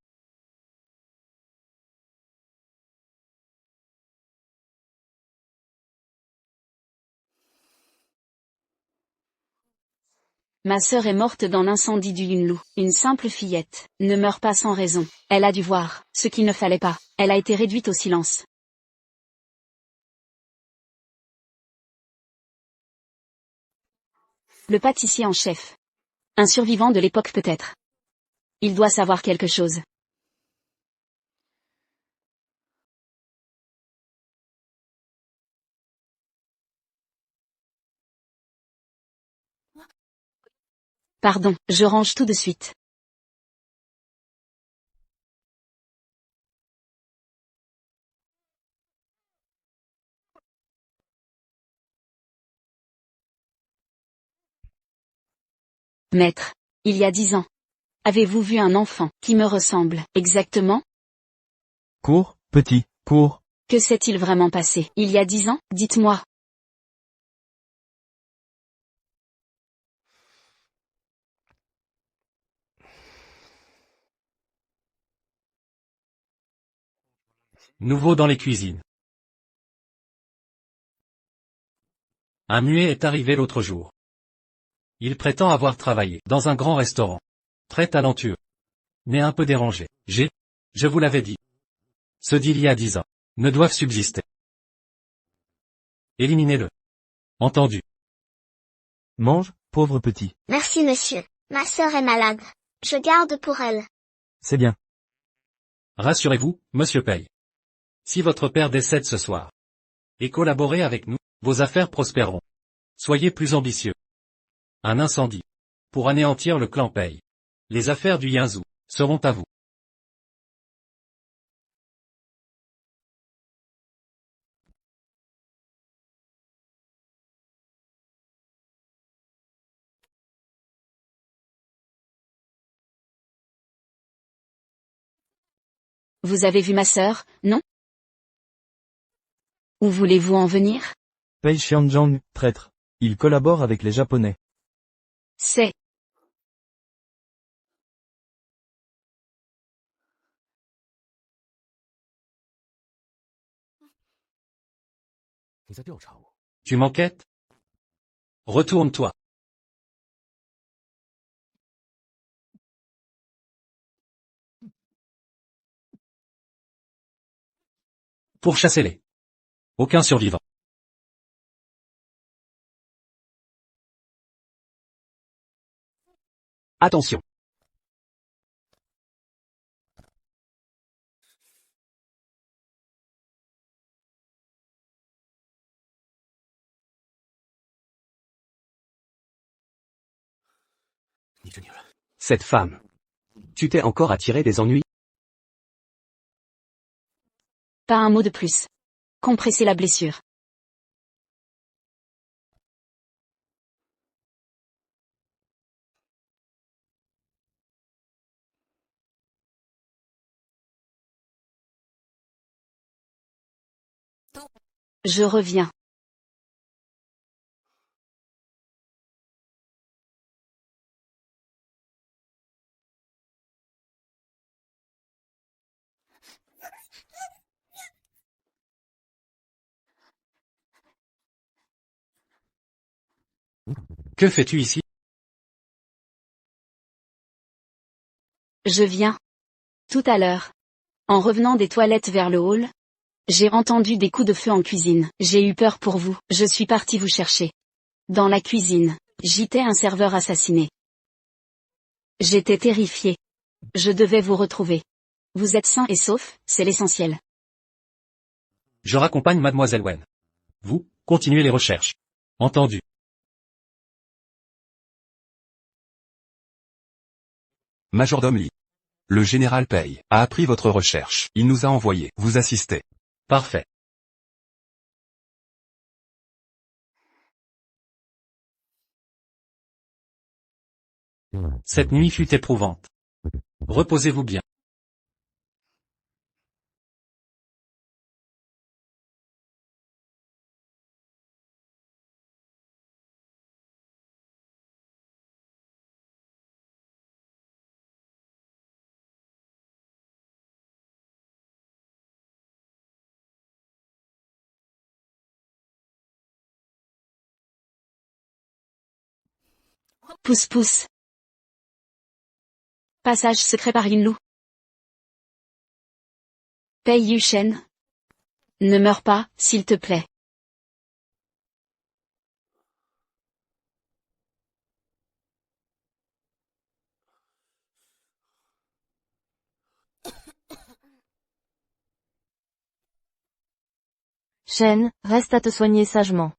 Ma sœur est morte dans l'incendie du Yunlu. Une simple fillette ne meurt pas sans raison. Elle a dû voir ce qu'il ne fallait pas. Elle a été réduite au silence. Le pâtissier en chef. Un survivant de l'époque peut-être. Il doit savoir quelque chose. Pardon, je range tout de suite. Maître, il y a 10 ans. Avez-vous vu un enfant qui me ressemble exactement? Cours, petit, cours. Que s'est-il vraiment passé il y a 10 ans, dites-moi. Nouveau dans les cuisines. Un muet est arrivé l'autre jour. Il prétend avoir travaillé dans un grand restaurant. Très talentueux. Mais un peu dérangé. Je vous l'avais dit. Ceux d'il y a 10 ans ne doivent subsister. Éliminez-le. Entendu. Mange, pauvre petit. Merci monsieur. Ma sœur est malade. Je garde pour elle. C'est bien. Rassurez-vous, monsieur Pei. Si votre père décède ce soir, et collaborez avec nous, vos affaires prospéreront. Soyez plus ambitieux. Un incendie. Pour anéantir le clan Pei. Les affaires du Yinzhou seront à vous. Vous avez vu ma sœur, non? Où voulez-vous en venir? Pei Xianzhang, traître. Il collabore avec les Japonais. C'est... Tu m'enquêtes? Retourne-toi. Pourchassez-les. Aucun survivant. Attention. Cette femme. Tu t'es encore attiré des ennuis? Pas un mot de plus. Compressez la blessure. Je reviens. Que fais-tu ici? Je viens. Tout à l'heure. En revenant des toilettes vers le hall, j'ai entendu des coups de feu en cuisine. J'ai eu peur pour vous. Je suis parti vous chercher. Dans la cuisine, j'étais un serveur assassiné. J'étais terrifié. Je devais vous retrouver. Vous êtes sain et sauf, c'est l'essentiel. Je raccompagne mademoiselle Wen. Vous, continuez les recherches. Entendu. Majordome Lee. Le général Pei a appris votre recherche. Il nous a envoyé vous assister. Parfait. Cette nuit fut éprouvante. Reposez-vous bien. Pousse pousse. Passage secret par Yunlu. Pei Yushen. Ne meurs pas, s'il te plaît. Shen, reste à te soigner sagement.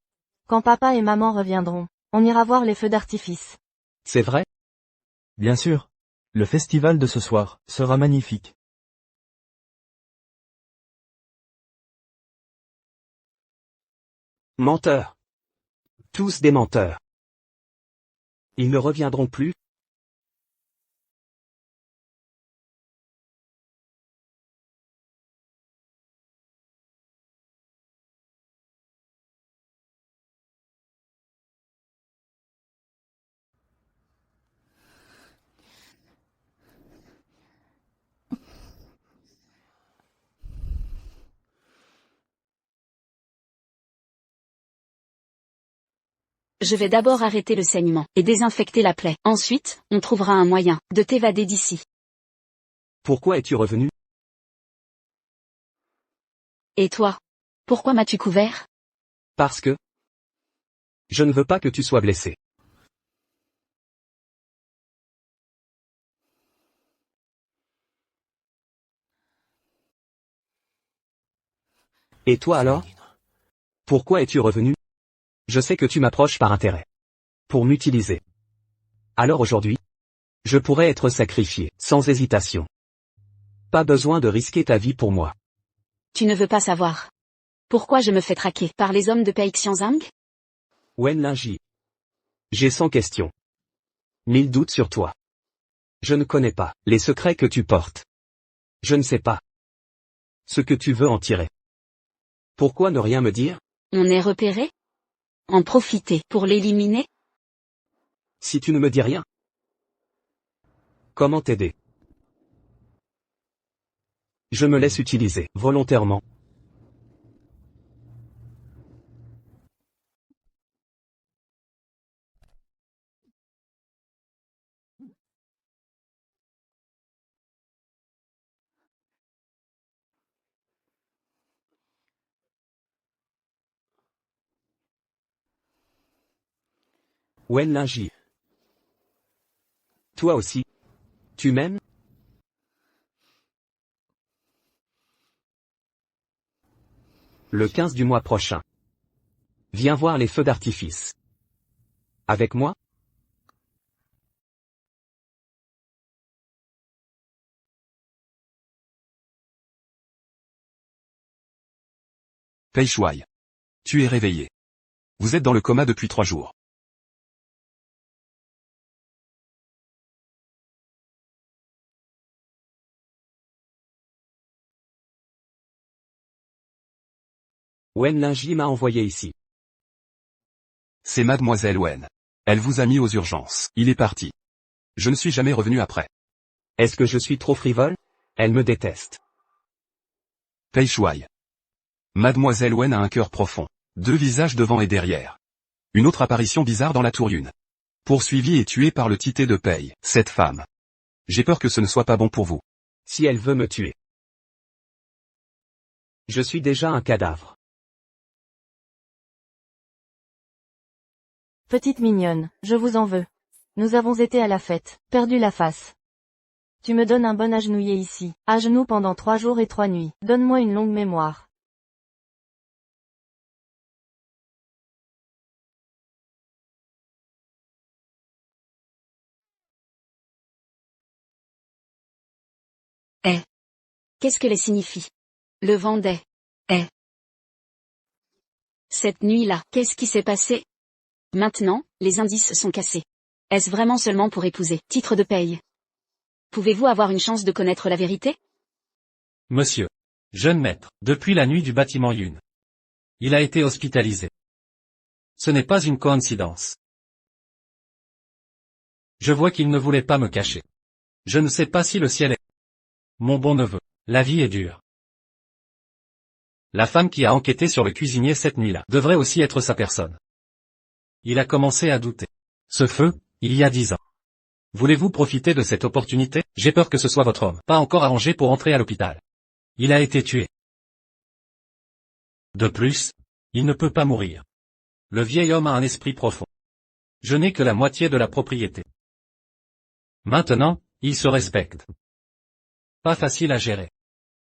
Quand papa et maman reviendront, on ira voir les feux d'artifice. C'est vrai? Bien sûr. Le festival de ce soir sera magnifique. Menteurs. Tous des menteurs. Ils ne reviendront plus? Je vais d'abord arrêter le saignement et désinfecter la plaie. Ensuite, on trouvera un moyen de t'évader d'ici. Pourquoi es-tu revenu? Et toi? Pourquoi m'as-tu couvert? Parce que je ne veux pas que tu sois blessé. Et toi alors? Pourquoi es-tu revenu? Je sais que tu m'approches par intérêt. Pour m'utiliser. Alors aujourd'hui, je pourrais être sacrifié, sans hésitation. Pas besoin de risquer ta vie pour moi. Tu ne veux pas savoir. Pourquoi je me fais traquer par les hommes de Pei Xianzang? Wen Linji. J'ai 100 questions. 1000 doutes sur toi. Je ne connais pas les secrets que tu portes. Je ne sais pas ce que tu veux en tirer. Pourquoi ne rien me dire? On est repéré? En profiter pour l'éliminer? Si tu ne me dis rien. Comment t'aider? Je me laisse utiliser, volontairement. Wen Linji. Toi aussi. Tu m'aimes? Le 15 du mois prochain. Viens voir les feux d'artifice. Avec moi? Pei Shuai. Tu es réveillé. Vous êtes dans le coma depuis 3 jours. Wen Linji m'a envoyé ici. C'est mademoiselle Wen. Elle vous a mis aux urgences. Il est parti. Je ne suis jamais revenu après. Est-ce que je suis trop frivole? Elle me déteste. Pei Shuai. Mademoiselle Wen a un cœur profond. 2 visages devant et derrière. Une autre apparition bizarre dans la tour Yun. Poursuivie et tuée par le tité de Pei, cette femme. J'ai peur que ce ne soit pas bon pour vous. Si elle veut me tuer. Je suis déjà un cadavre. Petite mignonne, je vous en veux. Nous avons été à la fête, perdu la face. Tu me donnes un bon agenouillé ici, à genoux pendant 3 jours et 3 nuits. Donne-moi une longue mémoire. Eh. Qu'est-ce que les signifie? Le vent des. Eh. Cette nuit-là, qu'est-ce qui s'est passé? Maintenant, les indices sont cassés. Est-ce vraiment seulement pour épouser, titre de paye? Pouvez-vous avoir une chance de connaître la vérité? Monsieur. Jeune maître, depuis la nuit du bâtiment Yun. Il a été hospitalisé. Ce n'est pas une coïncidence. Je vois qu'il ne voulait pas me cacher. Je ne sais pas si le ciel est... Mon bon neveu, la vie est dure. La femme qui a enquêté sur le cuisinier cette nuit-là devrait aussi être sa personne. Il a commencé à douter. Ce feu, il y a 10 ans. Voulez-vous profiter de cette opportunité? J'ai peur que ce soit votre homme, pas encore arrangé pour entrer à l'hôpital. Il a été tué. De plus, il ne peut pas mourir. Le vieil homme a un esprit profond. Je n'ai que la moitié de la propriété. Maintenant, il se respecte. Pas facile à gérer.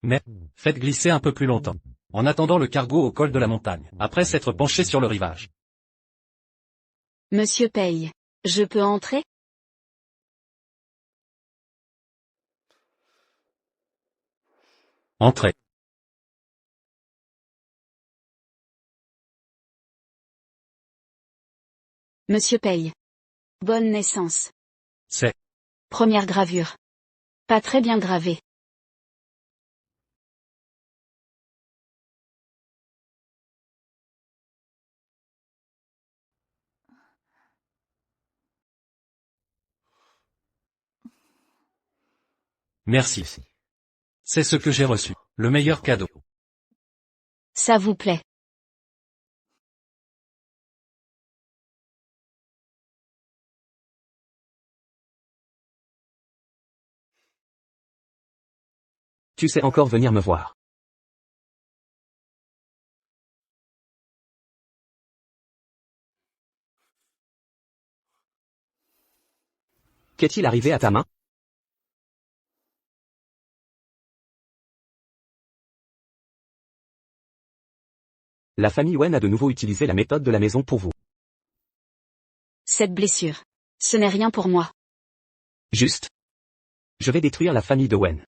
Mais, faites glisser un peu plus longtemps. En attendant le cargo au col de la montagne, après s'être penché sur le rivage. Monsieur Paye. Je peux entrer? Entrez. Monsieur Paye. Bonne naissance. C'est. Première gravure. Pas très bien gravé. Merci. C'est ce que j'ai reçu. Le meilleur cadeau. Ça vous plaît? Tu sais encore venir me voir. Qu'est-il arrivé à ta main? La famille Wen a de nouveau utilisé la méthode de la maison pour vous. Cette blessure. Ce n'est rien pour moi. Juste. Je vais détruire la famille de Wen.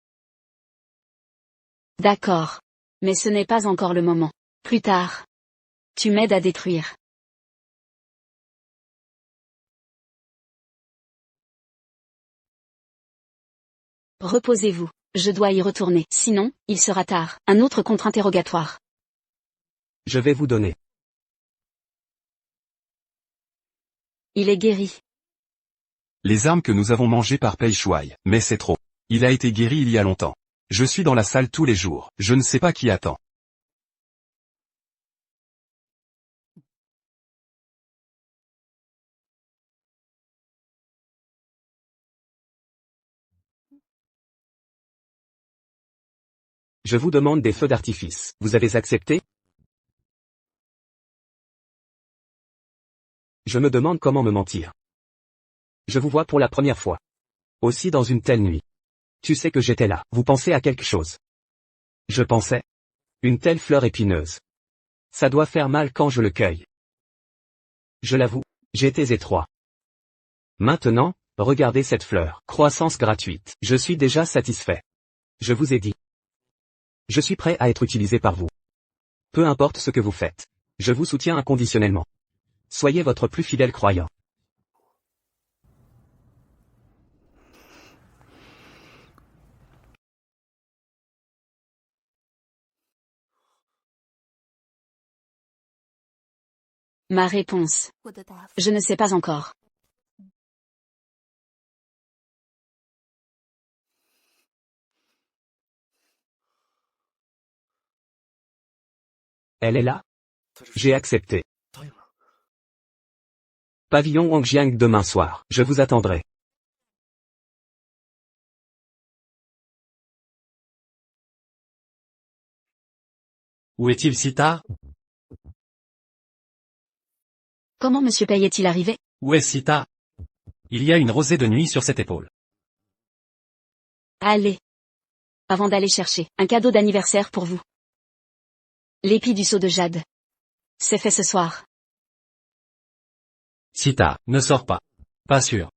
D'accord. Mais ce n'est pas encore le moment. Plus tard. Tu m'aides à détruire. Reposez-vous. Je dois y retourner. Sinon, il sera tard. Un autre contre-interrogatoire. Je vais vous donner. Il est guéri. Les armes que nous avons mangées par Pei Shuai, mais c'est trop. Il a été guéri il y a longtemps. Je suis dans la salle tous les jours. Je ne sais pas qui attend. Je vous demande des feux d'artifice. Vous avez accepté? Je me demande comment me mentir. Je vous vois pour la première fois. Aussi dans une telle nuit. Tu sais que j'étais là. Vous pensez à quelque chose? Je pensais. Une telle fleur épineuse. Ça doit faire mal quand je le cueille. Je l'avoue, j'étais étroit. Maintenant, regardez cette fleur. Croissance gratuite. Je suis déjà satisfait. Je vous ai dit. Je suis prêt à être utilisé par vous. Peu importe ce que vous faites. Je vous soutiens inconditionnellement. Soyez votre plus fidèle croyant. Ma réponse. Je ne sais pas encore. Elle est là? J'ai accepté. Pavillon Wangjiang demain soir. Je vous attendrai. Où est-il si tard? Comment Monsieur Paye est-il arrivé? Où est si tard? Il y a une rosée de nuit sur cette épaule. Allez. Avant d'aller chercher un cadeau d'anniversaire pour vous. L'épi du seau de jade. C'est fait ce soir. Sita, ne sors pas. Pas sûr.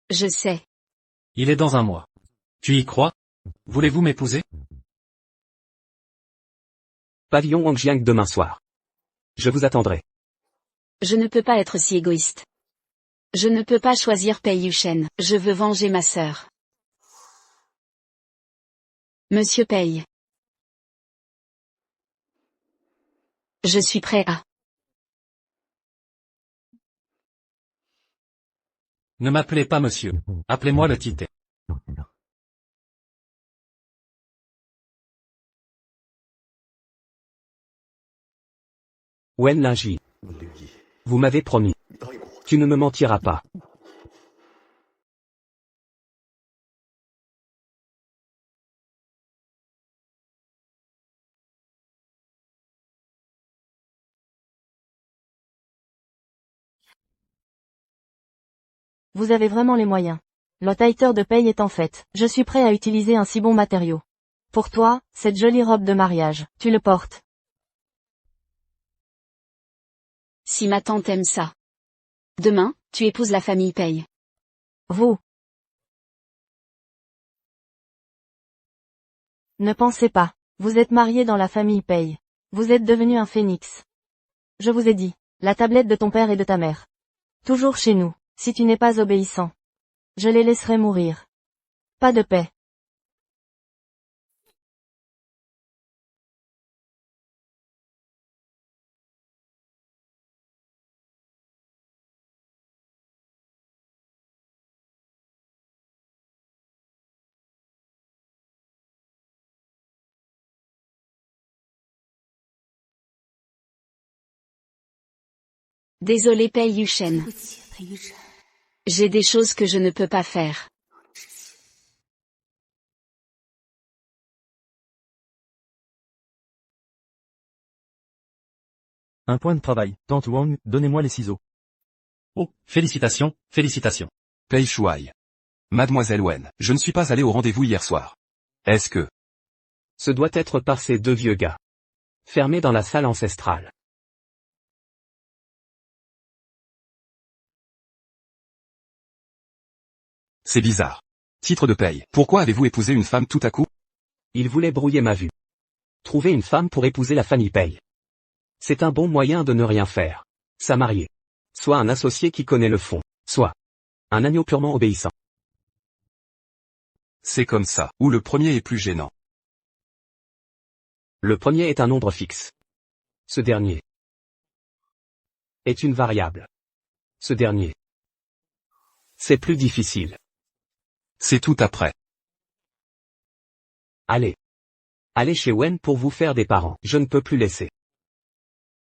Je sais. Il est dans un mois. Tu y crois? Voulez-vous m'épouser? Pavillon Wangjiang demain soir. Je vous attendrai. Je ne peux pas être si égoïste. Je ne peux pas choisir Pei Yushen, je veux venger ma sœur. Monsieur Pei. Je suis prêt à... Ne m'appelez pas monsieur. Appelez-moi le Tité. Wen Lingyi. Vous m'avez promis. Tu ne me mentiras pas. Vous avez vraiment les moyens. Le tighter de Pei est en fait. Je suis prêt à utiliser un si bon matériau. Pour toi, cette jolie robe de mariage, tu le portes. Si ma tante aime ça. Demain, tu épouses la famille Pei. Vous. Ne pensez pas. Vous êtes marié dans la famille Pei. Vous êtes devenu un phénix. Je vous ai dit, la tablette de ton père et de ta mère. Toujours chez nous, si tu n'es pas obéissant. Je les laisserai mourir. Pas de paix. Désolé Pei Yushen. J'ai des choses que je ne peux pas faire. Un point de travail. Tante Wang, donnez-moi les ciseaux. Oh, félicitations, félicitations. Pei Shuai. Mademoiselle Wen, je ne suis pas allé au rendez-vous hier soir. Est-ce que... Ce doit être par ces deux vieux gars. Fermés dans la salle ancestrale. C'est bizarre. Titre de Pei. Pourquoi avez-vous épousé une femme tout à coup? Il voulait brouiller ma vue. Trouver une femme pour épouser la famille Pei. C'est un bon moyen de ne rien faire. Ça marier. Soit un associé qui connaît le fond, soit un agneau purement obéissant. C'est comme ça, ou le premier est plus gênant. Le premier est un nombre fixe. Ce dernier est une variable. Ce dernier, c'est plus difficile. C'est tout après. Allez. Allez chez Wen pour vous faire des parents. Je ne peux plus laisser.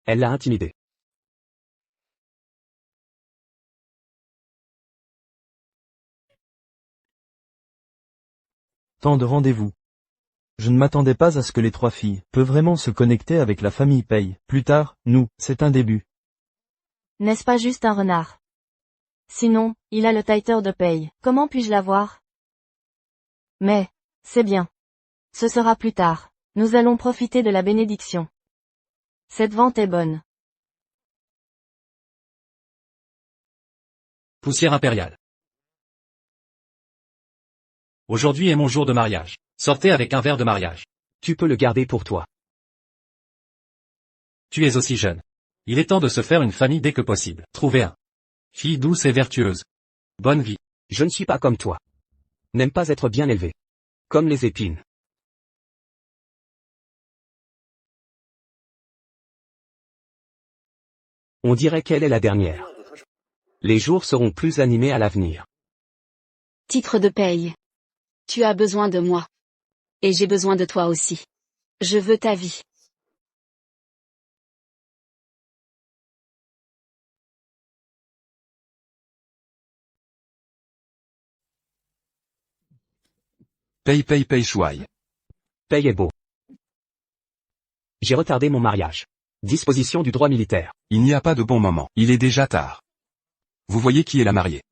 Elle l'a intimidé. Tant de rendez-vous. Je ne m'attendais pas à ce que les trois filles peuvent vraiment se connecter avec la famille Pei. Plus tard, nous, c'est un début. N'est-ce pas juste un renard? Sinon, il a le tighter de Pei. Comment puis-je l'avoir? Mais, c'est bien. Ce sera plus tard. Nous allons profiter de la bénédiction. Cette vente est bonne. Poussière impériale. Aujourd'hui est mon jour de mariage. Sortez avec un verre de mariage. Tu peux le garder pour toi. Tu es aussi jeune. Il est temps de se faire une famille dès que possible. Trouvez un. Fille douce et vertueuse. Bonne vie. Je ne suis pas comme toi. N'aime pas être bien élevé. Comme les épines. On dirait qu'elle est la dernière. Les jours seront plus animés à l'avenir. Titre de Pei. Tu as besoin de moi. Et j'ai besoin de toi aussi. Je veux ta vie. Pei Shuai. Pei est beau. J'ai retardé mon mariage. Disposition du droit militaire. Il n'y a pas de bon moment. Il est déjà tard. Vous voyez qui est la mariée.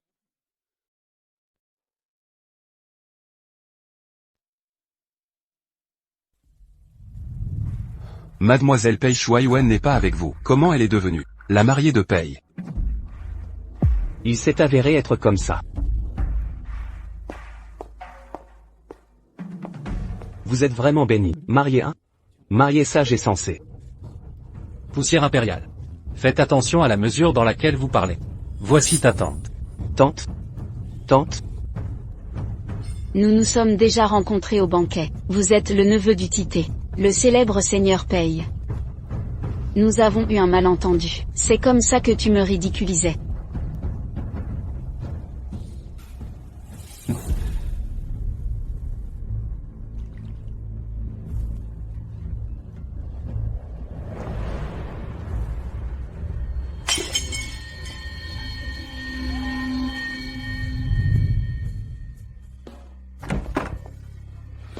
Mademoiselle Pei Shuai Wen n'est pas avec vous. Comment elle est devenue la mariée de Pei? Il s'est avéré être comme ça. Vous êtes vraiment béni. Marié un. Marié sage et sensé. Poussière impériale. Faites attention à la mesure dans laquelle vous parlez. Voici ta tante. Tante? Tante? Nous nous sommes déjà rencontrés au banquet. Vous êtes le neveu du Tité, le célèbre seigneur Paye. Nous avons eu un malentendu. C'est comme ça que tu me ridiculisais.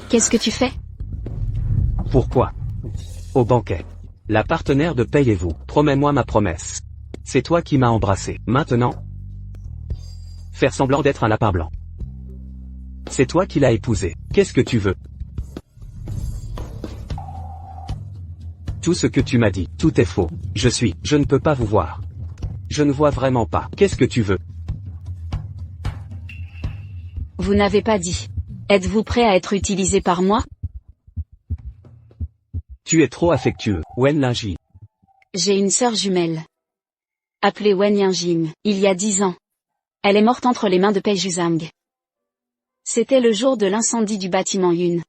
Qu'est-ce que tu fais? Pourquoi? Au banquet. La partenaire de Paye et vous. Promets-moi ma promesse. C'est toi qui m'as embrassé. Maintenant? Faire semblant d'être un lapin blanc. C'est toi qui l'as épousé. Qu'est-ce que tu veux? Tout ce que tu m'as dit, tout est faux. Je ne peux pas vous voir. Je ne vois vraiment pas. Qu'est-ce que tu veux? Vous n'avez pas dit. Êtes-vous prêt à être utilisé par moi? Tu es trop affectueux, Wen Linji. J'ai une sœur jumelle. Appelée Wen Yinjing, il y a 10 ans. Elle est morte entre les mains de Pei Juzang. C'était le jour de l'incendie du bâtiment Yun.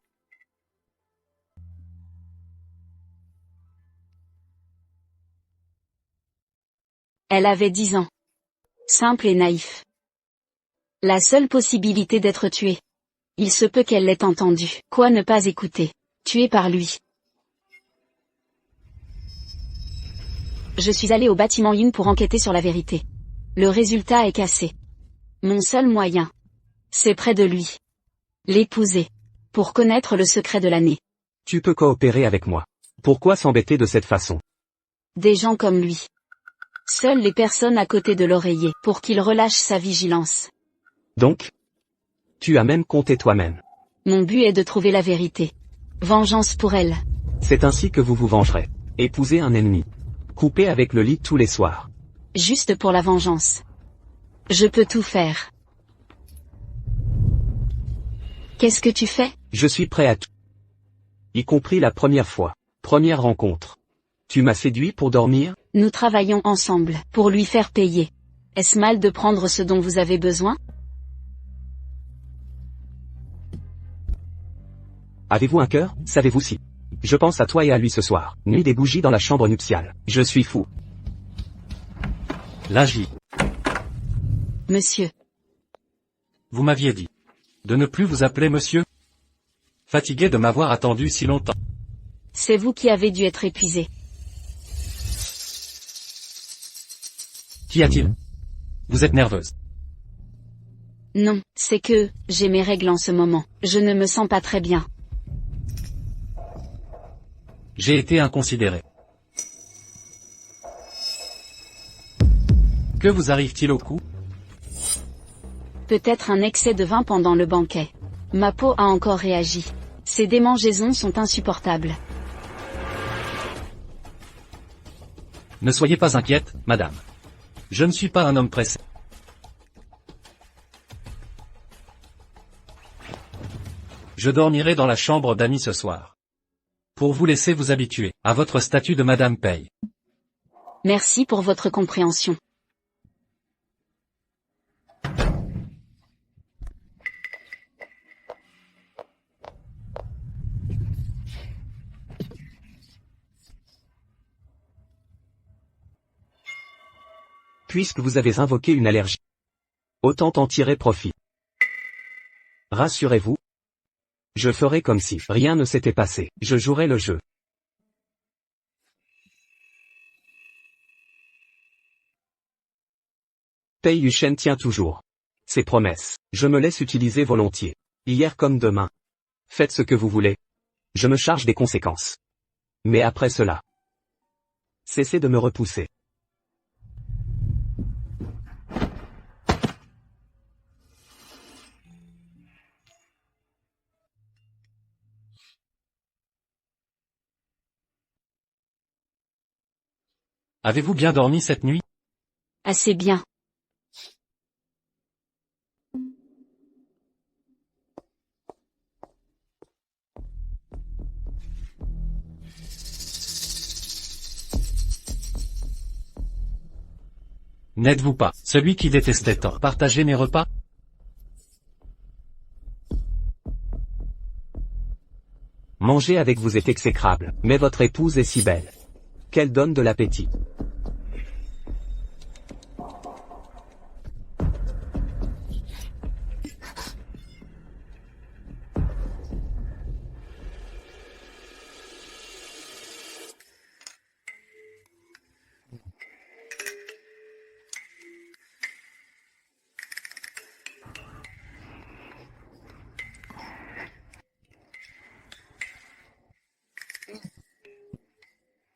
Elle avait 10 ans. Simple et naïf. La seule possibilité d'être tuée. Il se peut qu'elle l'ait entendu. Quoi ne pas écouter? Tuée par lui. Je suis allé au bâtiment Yun pour enquêter sur la vérité. Le résultat est cassé. Mon seul moyen. C'est près de lui. L'épouser. Pour connaître le secret de l'année. Tu peux coopérer avec moi. Pourquoi s'embêter de cette façon? Des gens comme lui. Seules les personnes à côté de l'oreiller, pour qu'il relâche sa vigilance. Donc? Tu as même compté toi-même. Mon but est de trouver la vérité. Vengeance pour elle. C'est ainsi que vous vous vengerez. Épouser un ennemi. Couper avec le lit tous les soirs. Juste pour la vengeance. Je peux tout faire. Qu'est-ce que tu fais? Je suis prêt à tout. Y compris la première fois. Première rencontre. Tu m'as séduit pour dormir? Nous travaillons ensemble, pour lui faire payer. Est-ce mal de prendre ce dont vous avez besoin? Avez-vous un cœur? Savez-vous si? Je pense à toi et à lui ce soir. Nuit des bougies dans la chambre nuptiale. Je suis fou. Linji. Monsieur. Vous m'aviez dit. De ne plus vous appeler monsieur? Fatigué de m'avoir attendu si longtemps. C'est vous qui avez dû être épuisé. Qu'y a-t-il? Vous êtes nerveuse. Non, c'est que, j'ai mes règles en ce moment. Je ne me sens pas très bien. J'ai été inconsidéré. Que vous arrive-t-il au cou? Peut-être un excès de vin pendant le banquet. Ma peau a encore réagi. Ces démangeaisons sont insupportables. Ne soyez pas inquiète, madame. Je ne suis pas un homme pressé. Je dormirai dans la chambre d'amis ce soir. Pour vous laisser vous habituer à votre statut de Madame Paye. Merci pour votre compréhension. Puisque vous avez invoqué une allergie. Autant en tirer profit. Rassurez-vous. Je ferai comme si rien ne s'était passé. Je jouerai le jeu. Pei Yushen tient toujours ses promesses. Je me laisse utiliser volontiers. Hier comme demain. Faites ce que vous voulez. Je me charge des conséquences. Mais après cela, cessez de me repousser. Avez-vous bien dormi cette nuit? Assez bien. N'êtes-vous pas celui qui détestait tant partager mes repas? Manger avec vous est exécrable, mais votre épouse est si belle. Qu'elle donne de l'appétit.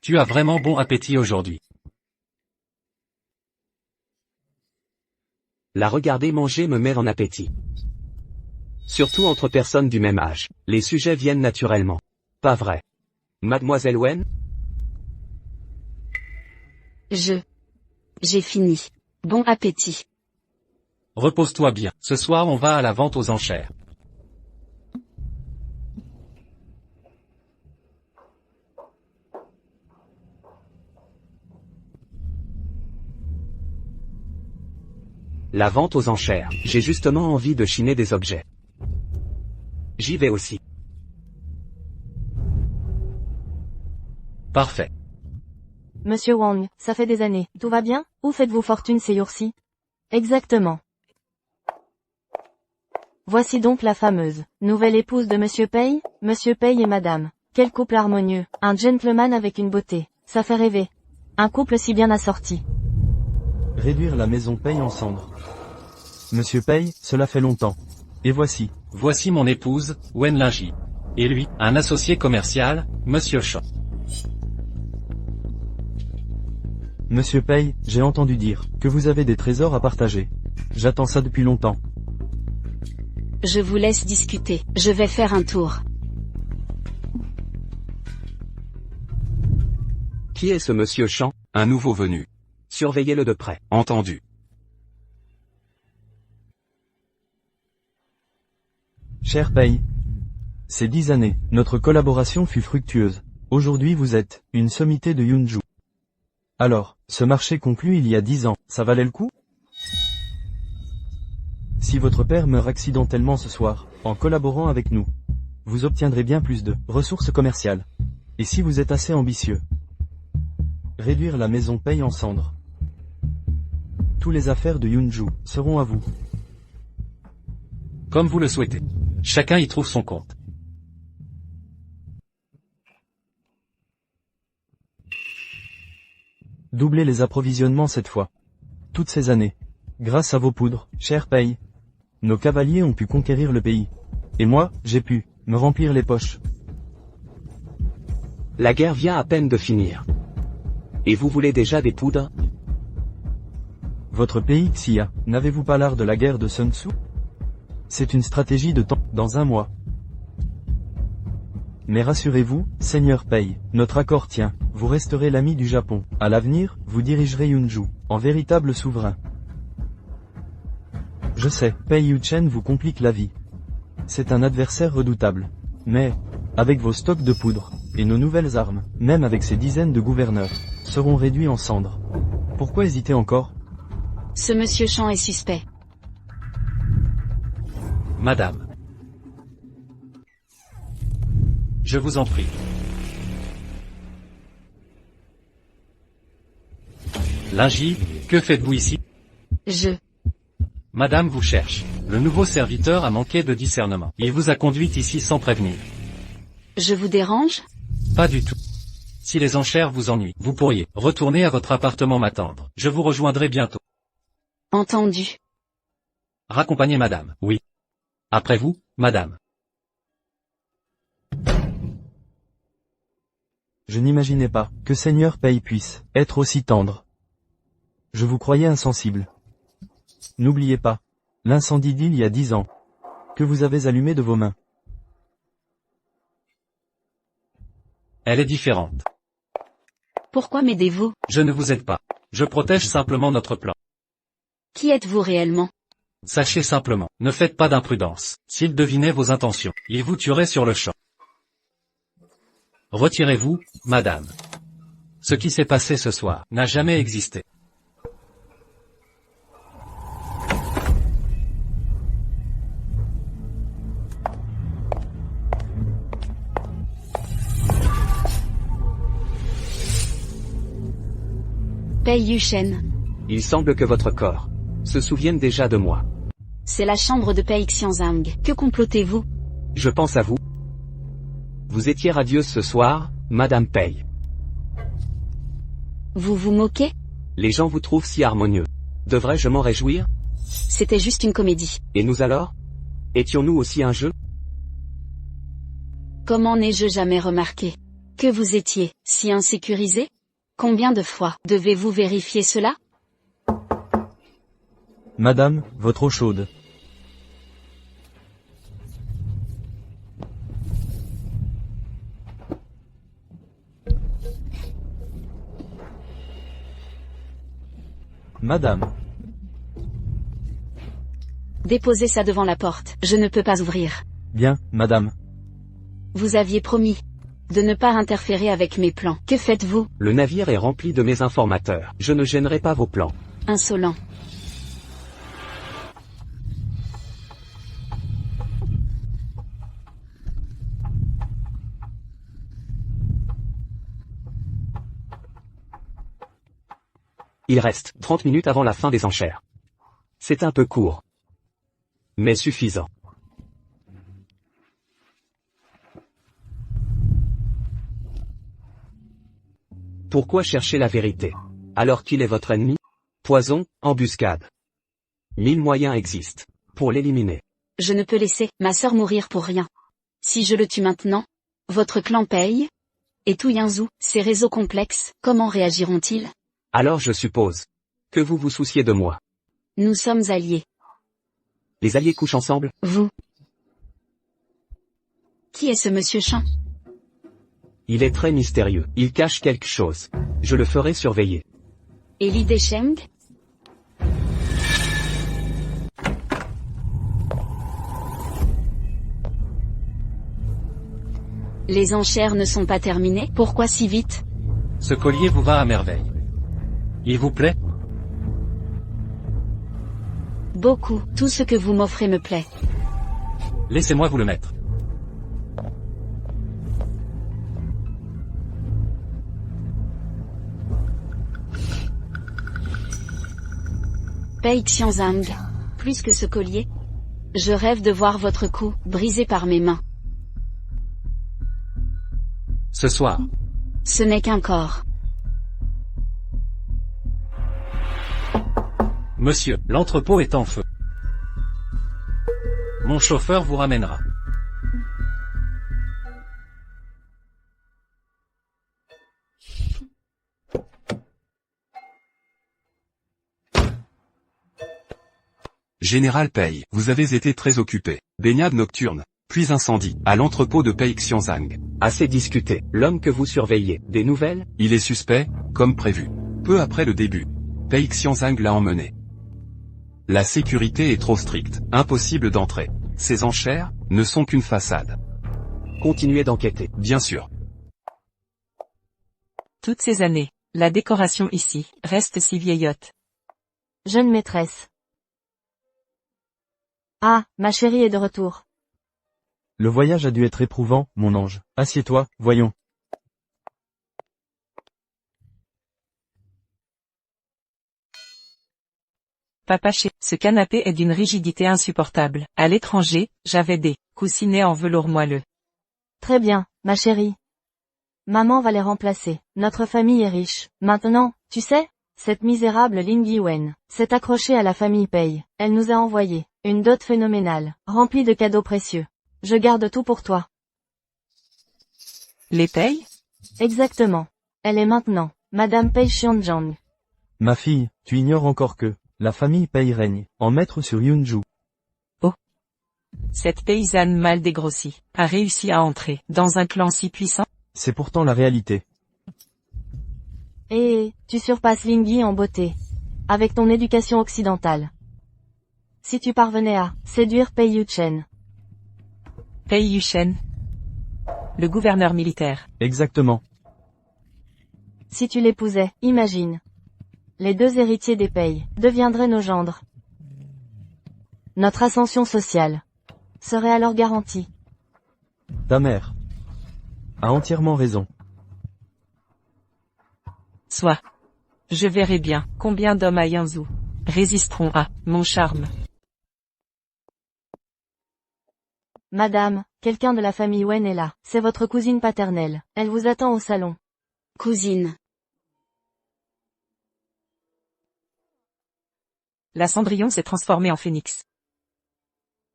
Tu as vraiment bon appétit aujourd'hui. La regarder manger me met en appétit. Surtout entre personnes du même âge. Les sujets viennent naturellement. Pas vrai. Mademoiselle Wen? J'ai fini. Bon appétit. Repose-toi bien. Ce soir on va à la vente aux enchères. La vente aux enchères. J'ai justement envie de chiner des objets. J'y vais aussi. Parfait. Monsieur Wang, ça fait des années. Tout va bien? Où faites-vous fortune ces jours-ci? Exactement. Voici donc la fameuse nouvelle épouse de Monsieur Pei, Monsieur Pei et Madame. Quel couple harmonieux. Un gentleman avec une beauté. Ça fait rêver. Un couple si bien assorti. Réduire la maison Pei en cendres. Monsieur Pei, cela fait longtemps. Et voici. Voici mon épouse, Wen Lingyi. Et lui, un associé commercial, Monsieur Chan. Monsieur Pei, j'ai entendu dire que vous avez des trésors à partager. J'attends ça depuis longtemps. Je vous laisse discuter. Je vais faire un tour. Qui est ce monsieur Chan? Un nouveau venu. Surveillez-le de près. Entendu. Cher Pei, ces 10 années, notre collaboration fut fructueuse. Aujourd'hui vous êtes une sommité de Yunju. Alors, ce marché conclu il y a 10 ans, ça valait le coup? Si votre père meurt accidentellement ce soir, en collaborant avec nous, vous obtiendrez bien plus de ressources commerciales. Et si vous êtes assez ambitieux, réduire la maison Pei en cendres. Tous les affaires de Yunju seront à vous. Comme vous le souhaitez. Chacun y trouve son compte. Doublez les approvisionnements cette fois. Toutes ces années. Grâce à vos poudres, cher Pei. Nos cavaliers ont pu conquérir le pays. Et moi, j'ai pu me remplir les poches. La guerre vient à peine de finir. Et vous voulez déjà des poudres? Votre pays Xia, n'avez-vous pas l'art de la guerre de Sun Tzu? C'est une stratégie de temps, dans un mois. Mais rassurez-vous, Seigneur Pei, notre accord tient, vous resterez l'ami du Japon. À l'avenir, vous dirigerez Yunju, en véritable souverain. Je sais, Pei Yuchen vous complique la vie. C'est un adversaire redoutable. Mais, avec vos stocks de poudre, et nos nouvelles armes, même avec ces dizaines de gouverneurs, seront réduits en cendres. Pourquoi hésiter encore? Ce monsieur Chan est suspect. Madame. Je vous en prie. Lingyi, que faites-vous ici? Madame vous cherche. Le nouveau serviteur a manqué de discernement. Il vous a conduite ici sans prévenir. Je vous dérange? Pas du tout. Si les enchères vous ennuient, vous pourriez retourner à votre appartement m'attendre. Je vous rejoindrai bientôt. Entendu. Raccompagnez madame. Oui. Après vous, madame. Je n'imaginais pas que Seigneur Pei puisse être aussi tendre. Je vous croyais insensible. N'oubliez pas l'incendie d'il y a 10 ans que vous avez allumé de vos mains. Elle est différente. Pourquoi m'aidez-vous? Je ne vous aide pas. Je protège simplement notre plan. Qui êtes-vous réellement? Sachez simplement, ne faites pas d'imprudence. S'il devinait vos intentions, il vous tuerait sur le champ. Retirez-vous, madame. Ce qui s'est passé ce soir n'a jamais existé. Pei Yuchen. Il semble que votre corps se souvienne déjà de moi. C'est la chambre de Pei Xianzang. Que complotez-vous? Je pense à vous. Vous étiez radieuse ce soir, Madame Pei. Vous vous moquez? Les gens vous trouvent si harmonieux. Devrais-je m'en réjouir? C'était juste une comédie. Et nous alors? Étions-nous aussi un jeu? Comment n'ai-je jamais remarqué que vous étiez si insécurisé? Combien de fois devez-vous vérifier cela? Madame, votre eau chaude. Madame. Déposez ça devant la porte. Je ne peux pas ouvrir. Bien, madame. Vous aviez promis de ne pas interférer avec mes plans. Que faites-vous? Le navire est rempli de mes informateurs. Je ne gênerai pas vos plans. Insolent. Il reste 30 minutes avant la fin des enchères. C'est un peu court, mais suffisant. Pourquoi chercher la vérité, alors qu'il est votre ennemi? Poison, embuscade. 1000 moyens existent pour l'éliminer. Je ne peux laisser ma sœur mourir pour rien. Si je le tue maintenant, votre clan paye? Et tout Yinzhou, ces réseaux complexes, comment réagiront-ils? Alors je suppose que vous vous souciez de moi. Nous sommes alliés. Les alliés couchent ensemble? Vous. Qui est ce monsieur Chan? Il est très mystérieux. Il cache quelque chose. Je le ferai surveiller. Et Li Desheng? Les enchères ne sont pas terminées, pourquoi si vite? Ce collier vous va à merveille. Il vous plaît? Beaucoup, tout ce que vous m'offrez me plaît. Laissez-moi vous le mettre. Pei Xianzang. Plus que ce collier. Je rêve de voir votre cou, brisé par mes mains. Ce soir. Ce n'est qu'un corps. Monsieur, l'entrepôt est en feu. Mon chauffeur vous ramènera. Général Pei, vous avez été très occupé. Baignade nocturne, puis incendie, à l'entrepôt de Pei Xianzang. Assez discuté. L'homme que vous surveillez, des nouvelles? Il est suspect, comme prévu. Peu après le début, Pei Xianzang l'a emmené. La sécurité est trop stricte, impossible d'entrer. Ces enchères ne sont qu'une façade. Continuez d'enquêter. Bien sûr. Toutes ces années, la décoration ici reste si vieillotte. Jeune maîtresse. Ah, ma chérie est de retour. Le voyage a dû être éprouvant, mon ange. Assieds-toi, voyons. Papa ce canapé est d'une rigidité insupportable. À l'étranger, j'avais des coussinets en velours moelleux. Très bien, ma chérie. Maman va les remplacer. Notre famille est riche. Maintenant, tu sais, cette misérable Ling Yiwen s'est accrochée à la famille Pei. Elle nous a envoyé une dot phénoménale, remplie de cadeaux précieux. Je garde tout pour toi. Les Pei? Exactement. Elle est maintenant Madame Pei Xianzang. Ma fille, tu ignores encore que la famille Pei règne en maître sur Yunzhou. Oh. Cette paysanne mal dégrossie a réussi à entrer dans un clan si puissant? C'est pourtant la réalité. Et tu surpasses Lingyi en beauté. Avec ton éducation occidentale. Si tu parvenais à séduire Pei Yuchen. Pei Yuchen. Le gouverneur militaire. Exactement. Si tu l'épousais, imagine. Les deux héritiers des Pei deviendraient nos gendres. Notre ascension sociale serait alors garantie. Ta mère a entièrement raison. Soit. Je verrai bien combien d'hommes à Yanzhou résisteront à mon charme. Madame, quelqu'un de la famille Wen est là. C'est votre cousine paternelle. Elle vous attend au salon. Cousine. La Cendrillon s'est transformée en phénix.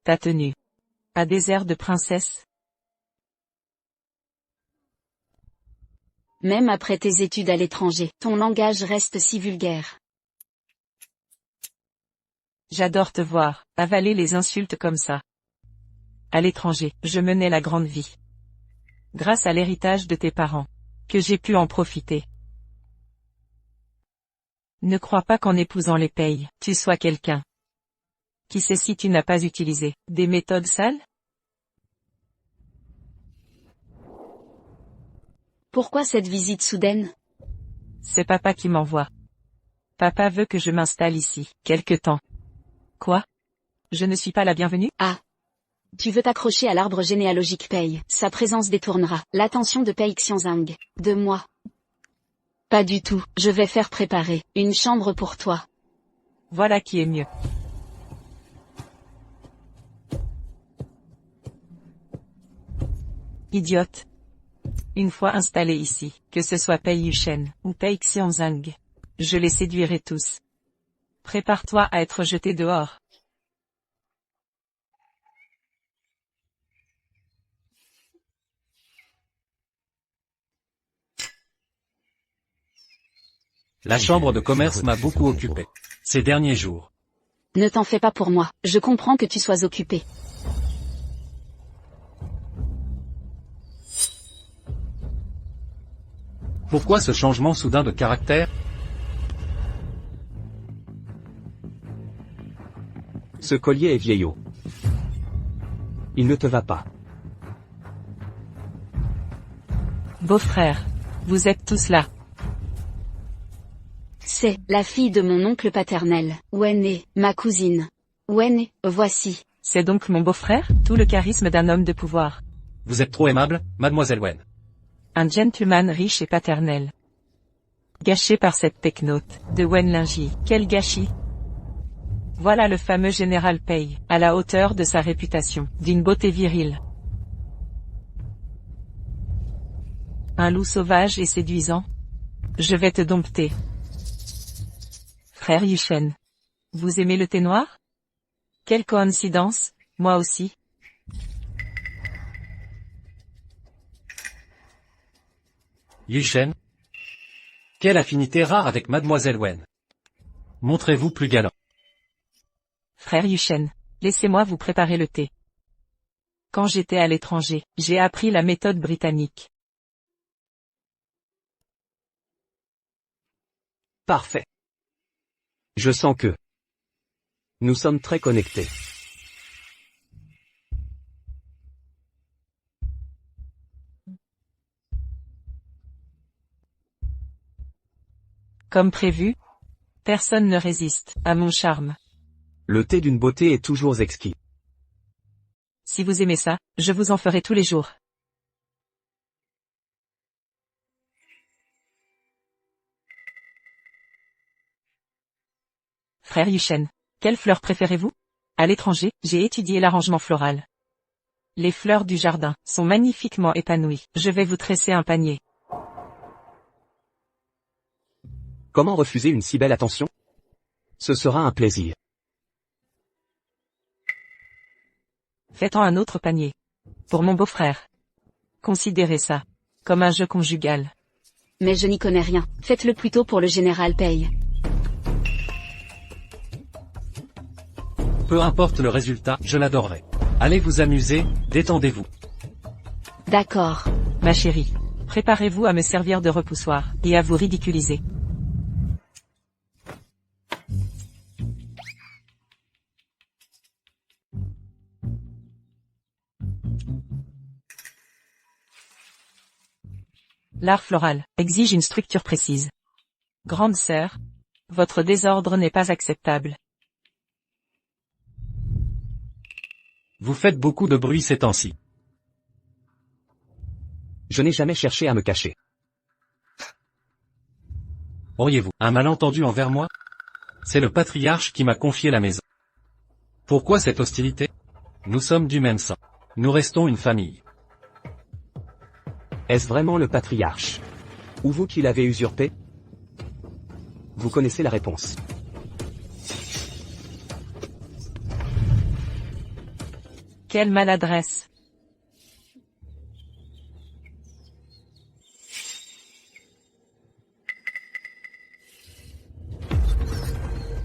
Ta tenue a des airs de princesse. Même après tes études à l'étranger, ton langage reste si vulgaire. J'adore te voir avaler les insultes comme ça. À l'étranger, je menais la grande vie. Grâce à l'héritage de tes parents, que j'ai pu en profiter. Ne crois pas qu'en épousant les Pei, tu sois quelqu'un. Qui sait si tu n'as pas utilisé des méthodes sales? Pourquoi cette visite soudaine? C'est papa qui m'envoie. Papa veut que je m'installe ici, quelque temps. Quoi? Je ne suis pas la bienvenue? Ah. Tu veux t'accrocher à l'arbre généalogique Pei. Sa présence détournera l'attention de Pei Xianzhang, de moi. Pas du tout, je vais faire préparer une chambre pour toi. Voilà qui est mieux. Idiote. Une fois installé ici, que ce soit Pei Yushen ou Pei Xianzhang, je les séduirai tous. Prépare-toi à être jeté dehors. La chambre de commerce m'a beaucoup occupé ces derniers jours. Ne t'en fais pas pour moi, je comprends que tu sois occupé. Pourquoi ce changement soudain de caractère? Ce collier est vieillot. Il ne te va pas. Beau-frère, vous êtes tous là. C'est la fille de mon oncle paternel, Wen, ma cousine. Wen, voici. C'est donc mon beau-frère? Tout le charisme d'un homme de pouvoir. Vous êtes trop aimable, mademoiselle Wen. Un gentleman riche et paternel. Gâché par cette technote de Wen Lingyi. Quel gâchis! Voilà le fameux général Pei, à la hauteur de sa réputation, d'une beauté virile. Un loup sauvage et séduisant. Je vais te dompter. Frère Yushen. Vous aimez le thé noir? Quelle coïncidence, moi aussi. Yushen. Quelle affinité rare avec mademoiselle Wen. Montrez-vous plus galant. Frère Yushen, laissez-moi vous préparer le thé. Quand j'étais à l'étranger, j'ai appris la méthode britannique. Parfait. Je sens que nous sommes très connectés. Comme prévu, personne ne résiste à mon charme. Le thé d'une beauté est toujours exquis. Si vous aimez ça, je vous en ferai tous les jours. Frère Yushen, quelle fleur préférez-vous? À l'étranger, j'ai étudié l'arrangement floral. Les fleurs du jardin sont magnifiquement épanouies. Je vais vous tresser un panier. Comment refuser une si belle attention? Ce sera un plaisir. Faites-en un autre panier. Pour mon beau-frère. Considérez ça comme un jeu conjugal. Mais je n'y connais rien. Faites-le plutôt pour le général Pei. Peu importe le résultat, je l'adorerai. Allez vous amuser, détendez-vous. D'accord. Ma chérie, préparez-vous à me servir de repoussoir, et à vous ridiculiser. L'art floral exige une structure précise. Grande sœur, votre désordre n'est pas acceptable. Vous faites beaucoup de bruit ces temps-ci. Je n'ai jamais cherché à me cacher. Auriez-vous un malentendu envers moi? C'est le patriarche qui m'a confié la maison. Pourquoi cette hostilité? Nous sommes du même sang. Nous restons une famille. Est-ce vraiment le patriarche? Ou vous qui l'avez usurpé? Vous connaissez la réponse. Quelle maladresse.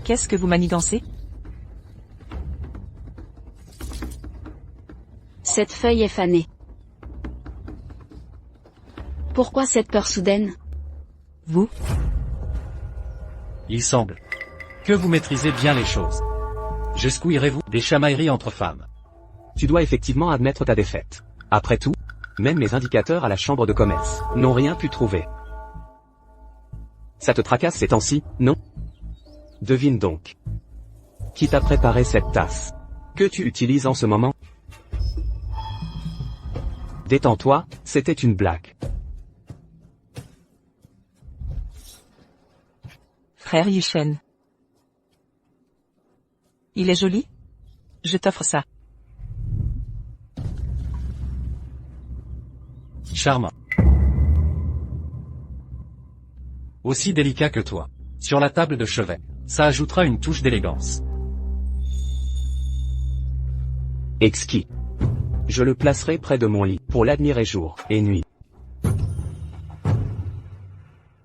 Qu'est-ce que vous manigancez? Cette feuille est fanée. Pourquoi cette peur soudaine? Vous? Il semble que vous maîtrisez bien les choses. Jusqu'où irez-vous? Des chamailleries entre femmes. Tu dois effectivement admettre ta défaite. Après tout, même mes indicateurs à la chambre de commerce n'ont rien pu trouver. Ça te tracasse ces temps-ci, non? Devine donc. Qui t'a préparé cette tasse? Que tu utilises en ce moment? Détends-toi, c'était une blague. Frère Yushen. Il est joli? Je t'offre ça. Charmant. Aussi délicat que toi. Sur la table de chevet. Ça ajoutera une touche d'élégance. Exquis. Je le placerai près de mon lit, pour l'admirer jour et nuit.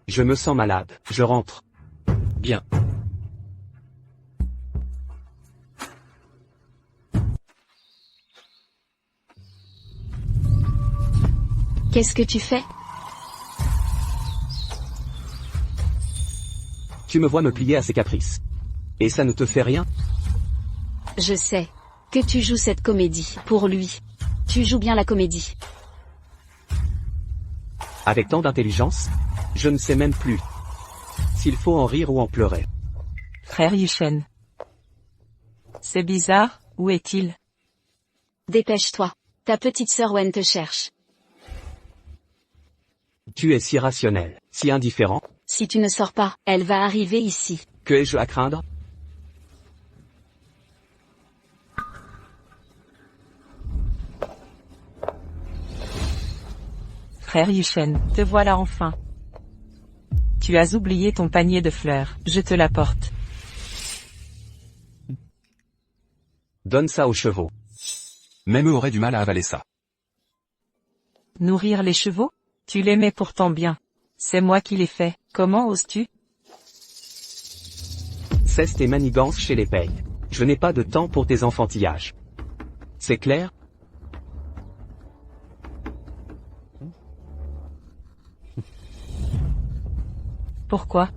Je me sens malade, je rentre. Bien. Qu'est-ce que tu fais? Tu me vois me plier à ses caprices. Et ça ne te fait rien? Je sais que tu joues cette comédie pour lui. Tu joues bien la comédie. Avec tant d'intelligence? Je ne sais même plus s'il faut en rire ou en pleurer. Frère Yushen. C'est bizarre, où est-il? Dépêche-toi. Ta petite sœur Wen te cherche. Tu es si rationnel, si indifférent. Si tu ne sors pas, elle va arriver ici. Que ai-je à craindre? Frère Yushen, te voilà enfin. Tu as oublié ton panier de fleurs, je te l'apporte. Donne ça aux chevaux. Même eux auraient du mal à avaler ça. Nourrir les chevaux? Tu les mets pourtant bien. C'est moi qui les fais, comment oses-tu? Cesse tes manigances chez les Pei. Je n'ai pas de temps pour tes enfantillages. C'est clair? Pourquoi?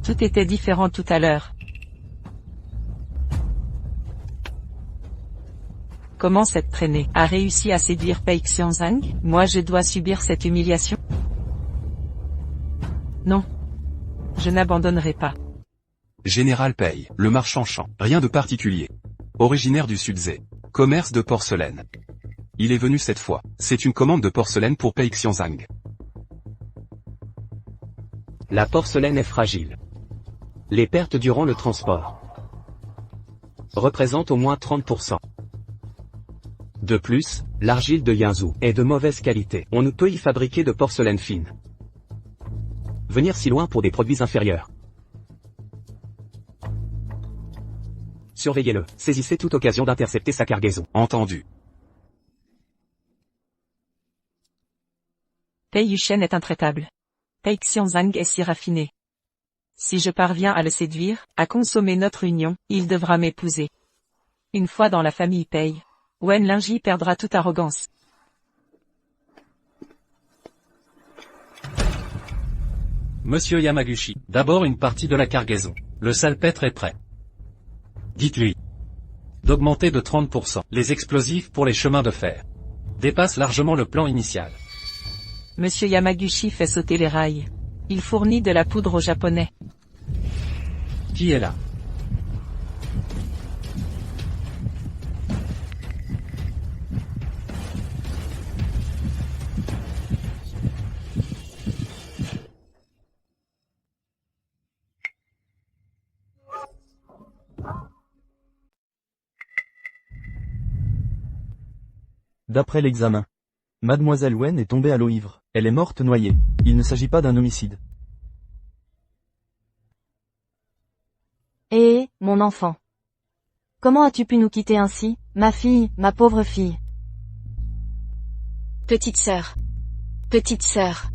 Tout était différent tout à l'heure. Comment cette traînée a réussi à séduire Pei Xianzang? Moi je dois subir cette humiliation? Non. Je n'abandonnerai pas. Général Pei, le marchand champ, rien de particulier. Originaire du Sud-Zé. Commerce de porcelaine. Il est venu cette fois. C'est une commande de porcelaine pour Pei Xianzang. La porcelaine est fragile. Les pertes durant le transport représentent au moins 30%. De plus, l'argile de Yinzhou est de mauvaise qualité. On ne peut y fabriquer de porcelaine fine. Venir si loin pour des produits inférieurs. Surveillez-le, saisissez toute occasion d'intercepter sa cargaison. Entendu. Pei Yushen est intraitable. Pei Xianzang est si raffiné. Si je parviens à le séduire, à consommer notre union, il devra m'épouser. Une fois dans la famille Pei, Wen Lingyi perdra toute arrogance. Monsieur Yamaguchi, d'abord une partie de la cargaison. Le salpêtre est prêt. Dites-lui d'augmenter de 30% les explosifs pour les chemins de fer. Dépasse largement le plan initial. Monsieur Yamaguchi fait sauter les rails. Il fournit de la poudre aux Japonais. Qui est là? D'après l'examen, Mademoiselle Wen est tombée à l'eau ivre. Elle est morte noyée. Il ne s'agit pas d'un homicide. Eh, mon enfant. Comment as-tu pu nous quitter ainsi, ma fille, ma pauvre fille? Petite sœur. Petite sœur.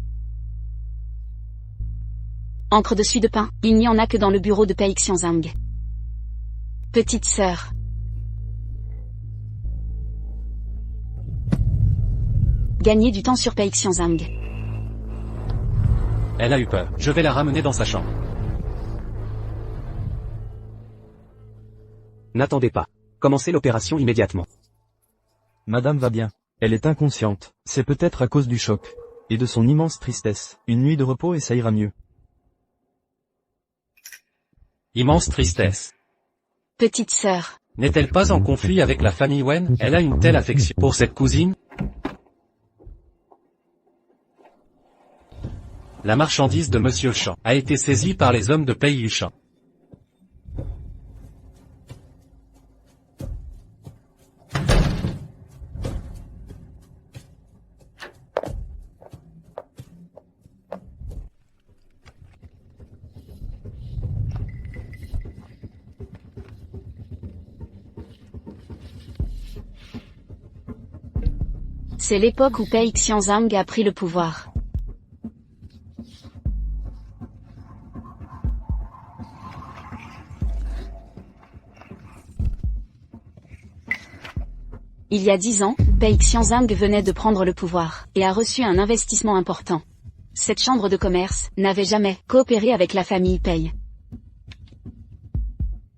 Encre de suie de pain, il n'y en a que dans le bureau de Pei Xianzang. Petite sœur. Gagner du temps sur Pei Xianzang. Elle a eu peur. Je vais la ramener dans sa chambre. N'attendez pas. Commencez l'opération immédiatement. Madame va bien. Elle est inconsciente. C'est peut-être à cause du choc. Et de son immense tristesse. Une nuit de repos et ça ira mieux. Immense tristesse. Petite sœur. N'est-elle pas en conflit avec la famille Wen? Elle a une telle affection pour cette cousine? La marchandise de Monsieur Chan a été saisie par les hommes de Pei Yushan. C'est l'époque où Pei Xianzang a pris le pouvoir. Il y a 10 ans, Pei Xianzang venait de prendre le pouvoir, et a reçu un investissement important. Cette chambre de commerce n'avait jamais coopéré avec la famille Pei.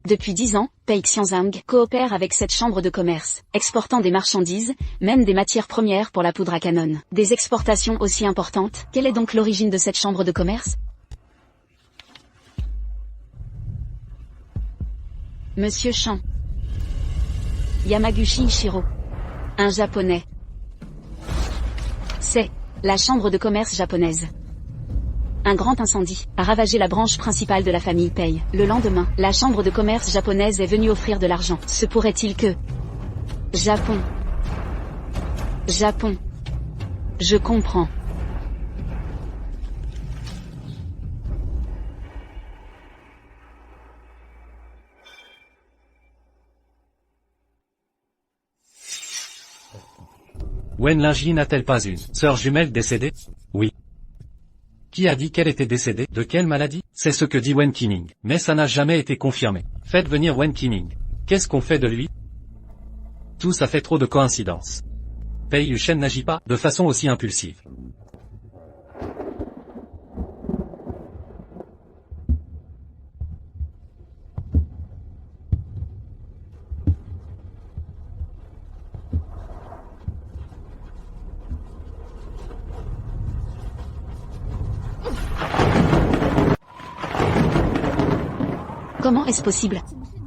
Depuis 10 ans, Pei Xianzang coopère avec cette chambre de commerce, exportant des marchandises, même des matières premières pour la poudre à canon. Des exportations aussi importantes. Quelle est donc l'origine de cette chambre de commerce? Monsieur Chan. Yamaguchi Ishiro. Un japonais. C'est la chambre de commerce japonaise. Un grand incendie a ravagé la branche principale de la famille Pei. Le lendemain, la chambre de commerce japonaise est venue offrir de l'argent. Se pourrait-il que... Japon. Je comprends. Wen Lingyi n'a-t-elle pas une sœur jumelle décédée? Oui. Qui a dit qu'elle était décédée? De quelle maladie? C'est ce que dit Wen Qiming. Mais ça n'a jamais été confirmé. Faites venir Wen Qiming. Qu'est-ce qu'on fait de lui? Tout ça fait trop de coïncidences. Pei Yushan n'agit pas de façon aussi impulsive. Comment est-ce possible?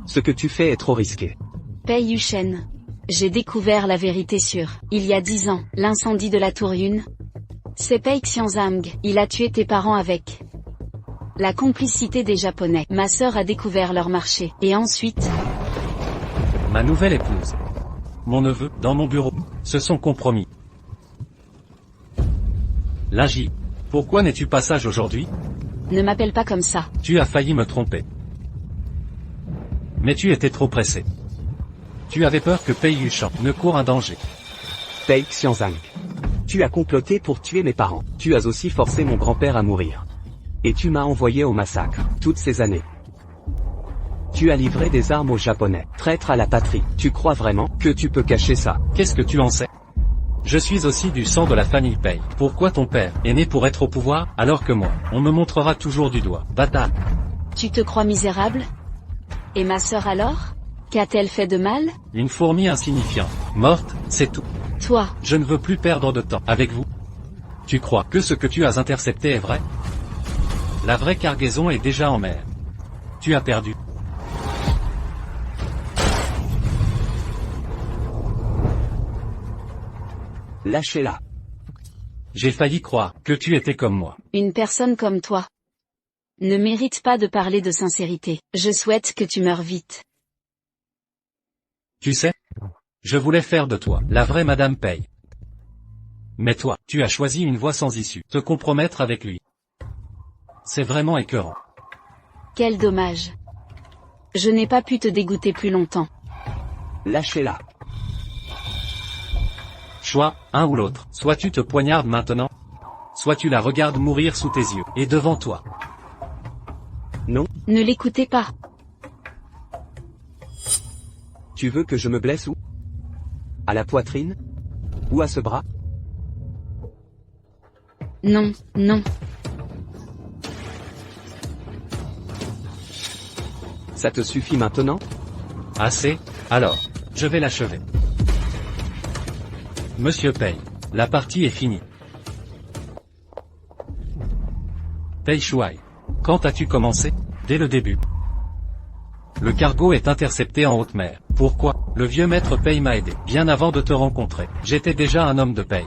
Ce que tu fais est trop risqué. Pei Yushan. J'ai découvert la vérité sur, il y a 10 ans, l'incendie de la tour Yun. C'est Pei Xianzang, il a tué tes parents avec la complicité des Japonais. Ma sœur a découvert leur marché, et ensuite... Ma nouvelle épouse. Mon neveu, dans mon bureau, se sont compromis. Lingyi, pourquoi n'es-tu pas sage aujourd'hui? Ne m'appelle pas comme ça. Tu as failli me tromper. Mais tu étais trop pressé. Tu avais peur que Pei Yushan ne court un danger. Pei Xianzang. Tu as comploté pour tuer mes parents. Tu as aussi forcé mon grand-père à mourir. Et tu m'as envoyé au massacre, toutes ces années. Tu as livré des armes aux Japonais, traître à la patrie. Tu crois vraiment que tu peux cacher ça? Qu'est-ce que tu en sais? Je suis aussi du sang de la famille Pei. Pourquoi ton père est né pour être au pouvoir, alors que moi, on me montrera toujours du doigt? Bâtard. Tu te crois misérable? Et ma sœur alors? Qu'a-t-elle fait de mal? Une fourmi insignifiante. Morte, c'est tout. Toi. Je ne veux plus perdre de temps avec vous. Tu crois que ce que tu as intercepté est vrai? La vraie cargaison est déjà en mer. Tu as perdu. Lâchez-la. J'ai failli croire que tu étais comme moi. Une personne comme toi ne mérite pas de parler de sincérité. Je souhaite que tu meurs vite. Tu sais, Je voulais faire de toi la vraie Madame Pei. Mais toi, tu as choisi une voie sans issue, te compromettre avec lui. C'est vraiment écœurant. Quel dommage. Je n'ai pas pu te dégoûter plus longtemps. Lâchez-la. Choix, un ou l'autre. Soit tu te poignardes maintenant, soit tu la regardes mourir sous tes yeux, et devant toi. Non. Ne l'écoutez pas. Tu veux que je me blesse où? À la poitrine? Ou à ce bras? Non, non. Ça te suffit maintenant? Assez? Alors, je vais l'achever. Monsieur Pei, la partie est finie. Pei Shuai. Quand as-tu commencé? Dès le début. Le cargo est intercepté en haute mer. Pourquoi? Le vieux maître Pei m'a aidé. Bien avant de te rencontrer, j'étais déjà un homme de Pei.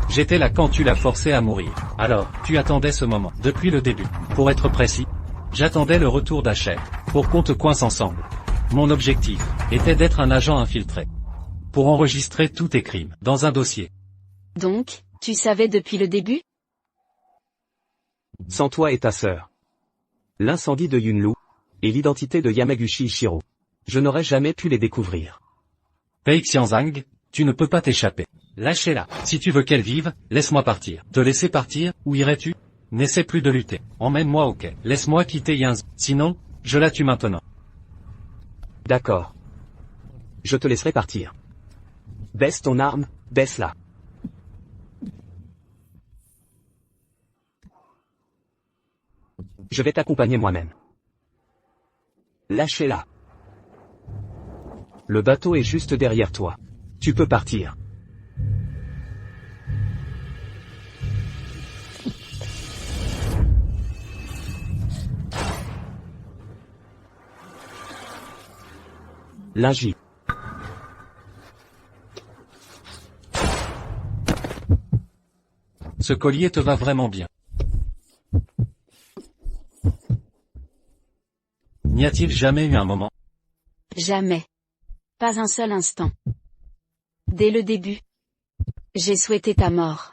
J'étais là quand tu l'as forcé à mourir. Alors, tu attendais ce moment, depuis le début. Pour être précis, j'attendais le retour d'Asher, pour qu'on te coince ensemble. Mon objectif était d'être un agent infiltré. Pour enregistrer tous tes crimes, dans un dossier. Donc, tu savais depuis le début? Sans toi et ta sœur. L'incendie de Yunlu, et l'identité de Yamaguchi Ishiro. Je n'aurais jamais pu les découvrir. Pei Xianzang, tu ne peux pas t'échapper. Lâchez-la. Si tu veux qu'elle vive, laisse-moi partir. Te laisser partir, où irais-tu? N'essaie plus de lutter. Emmène-moi au quai. Laisse-moi quitter Yanz. Sinon, je la tue maintenant. D'accord. Je te laisserai partir. Baisse ton arme, baisse-la. Je vais t'accompagner moi-même. Lâchez-la. Le bateau est juste derrière toi. Tu peux partir. Lingy. Ce collier te va vraiment bien. N'y a-t-il jamais eu un moment? Jamais. Pas un seul instant. Dès le début. J'ai souhaité ta mort.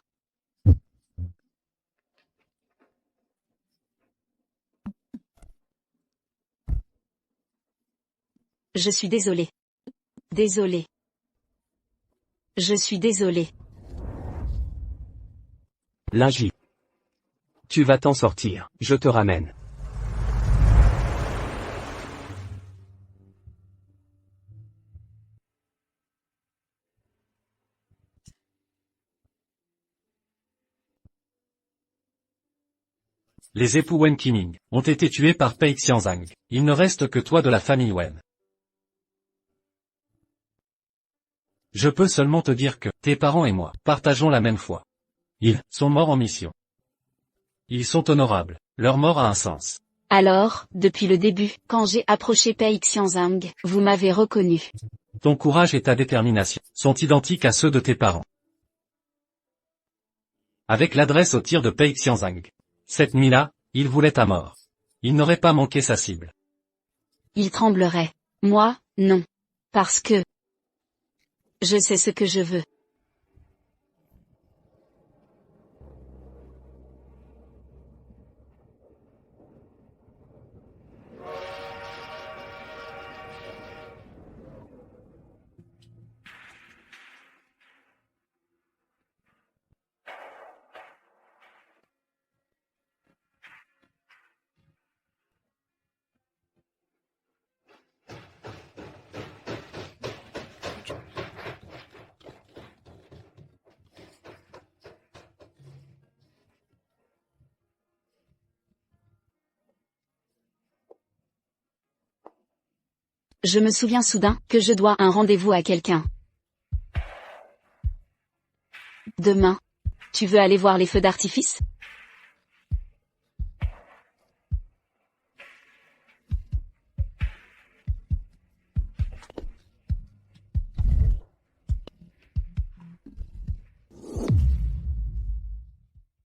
Je suis désolé. Désolé. Je suis désolé. Lingy. Tu vas t'en sortir, je te ramène. Les époux Wen Qiming ont été tués par Pei Xianzang. Il ne reste que toi de la famille Wen. Je peux seulement te dire que, tes parents et moi, partageons la même foi. Ils sont morts en mission. Ils sont honorables. Leur mort a un sens. Alors, depuis le début, quand j'ai approché Pei Xianzang, vous m'avez reconnu. Ton courage et ta détermination sont identiques à ceux de tes parents. Avec l'adresse au tir de Pei Xianzang. Cette nuit-là, il voulait ta mort. Il n'aurait pas manqué sa cible. Il tremblerait. Moi, non. Parce que... je sais ce que je veux. Je me souviens soudain que je dois un rendez-vous à quelqu'un. Demain. Tu veux aller voir les feux d'artifice?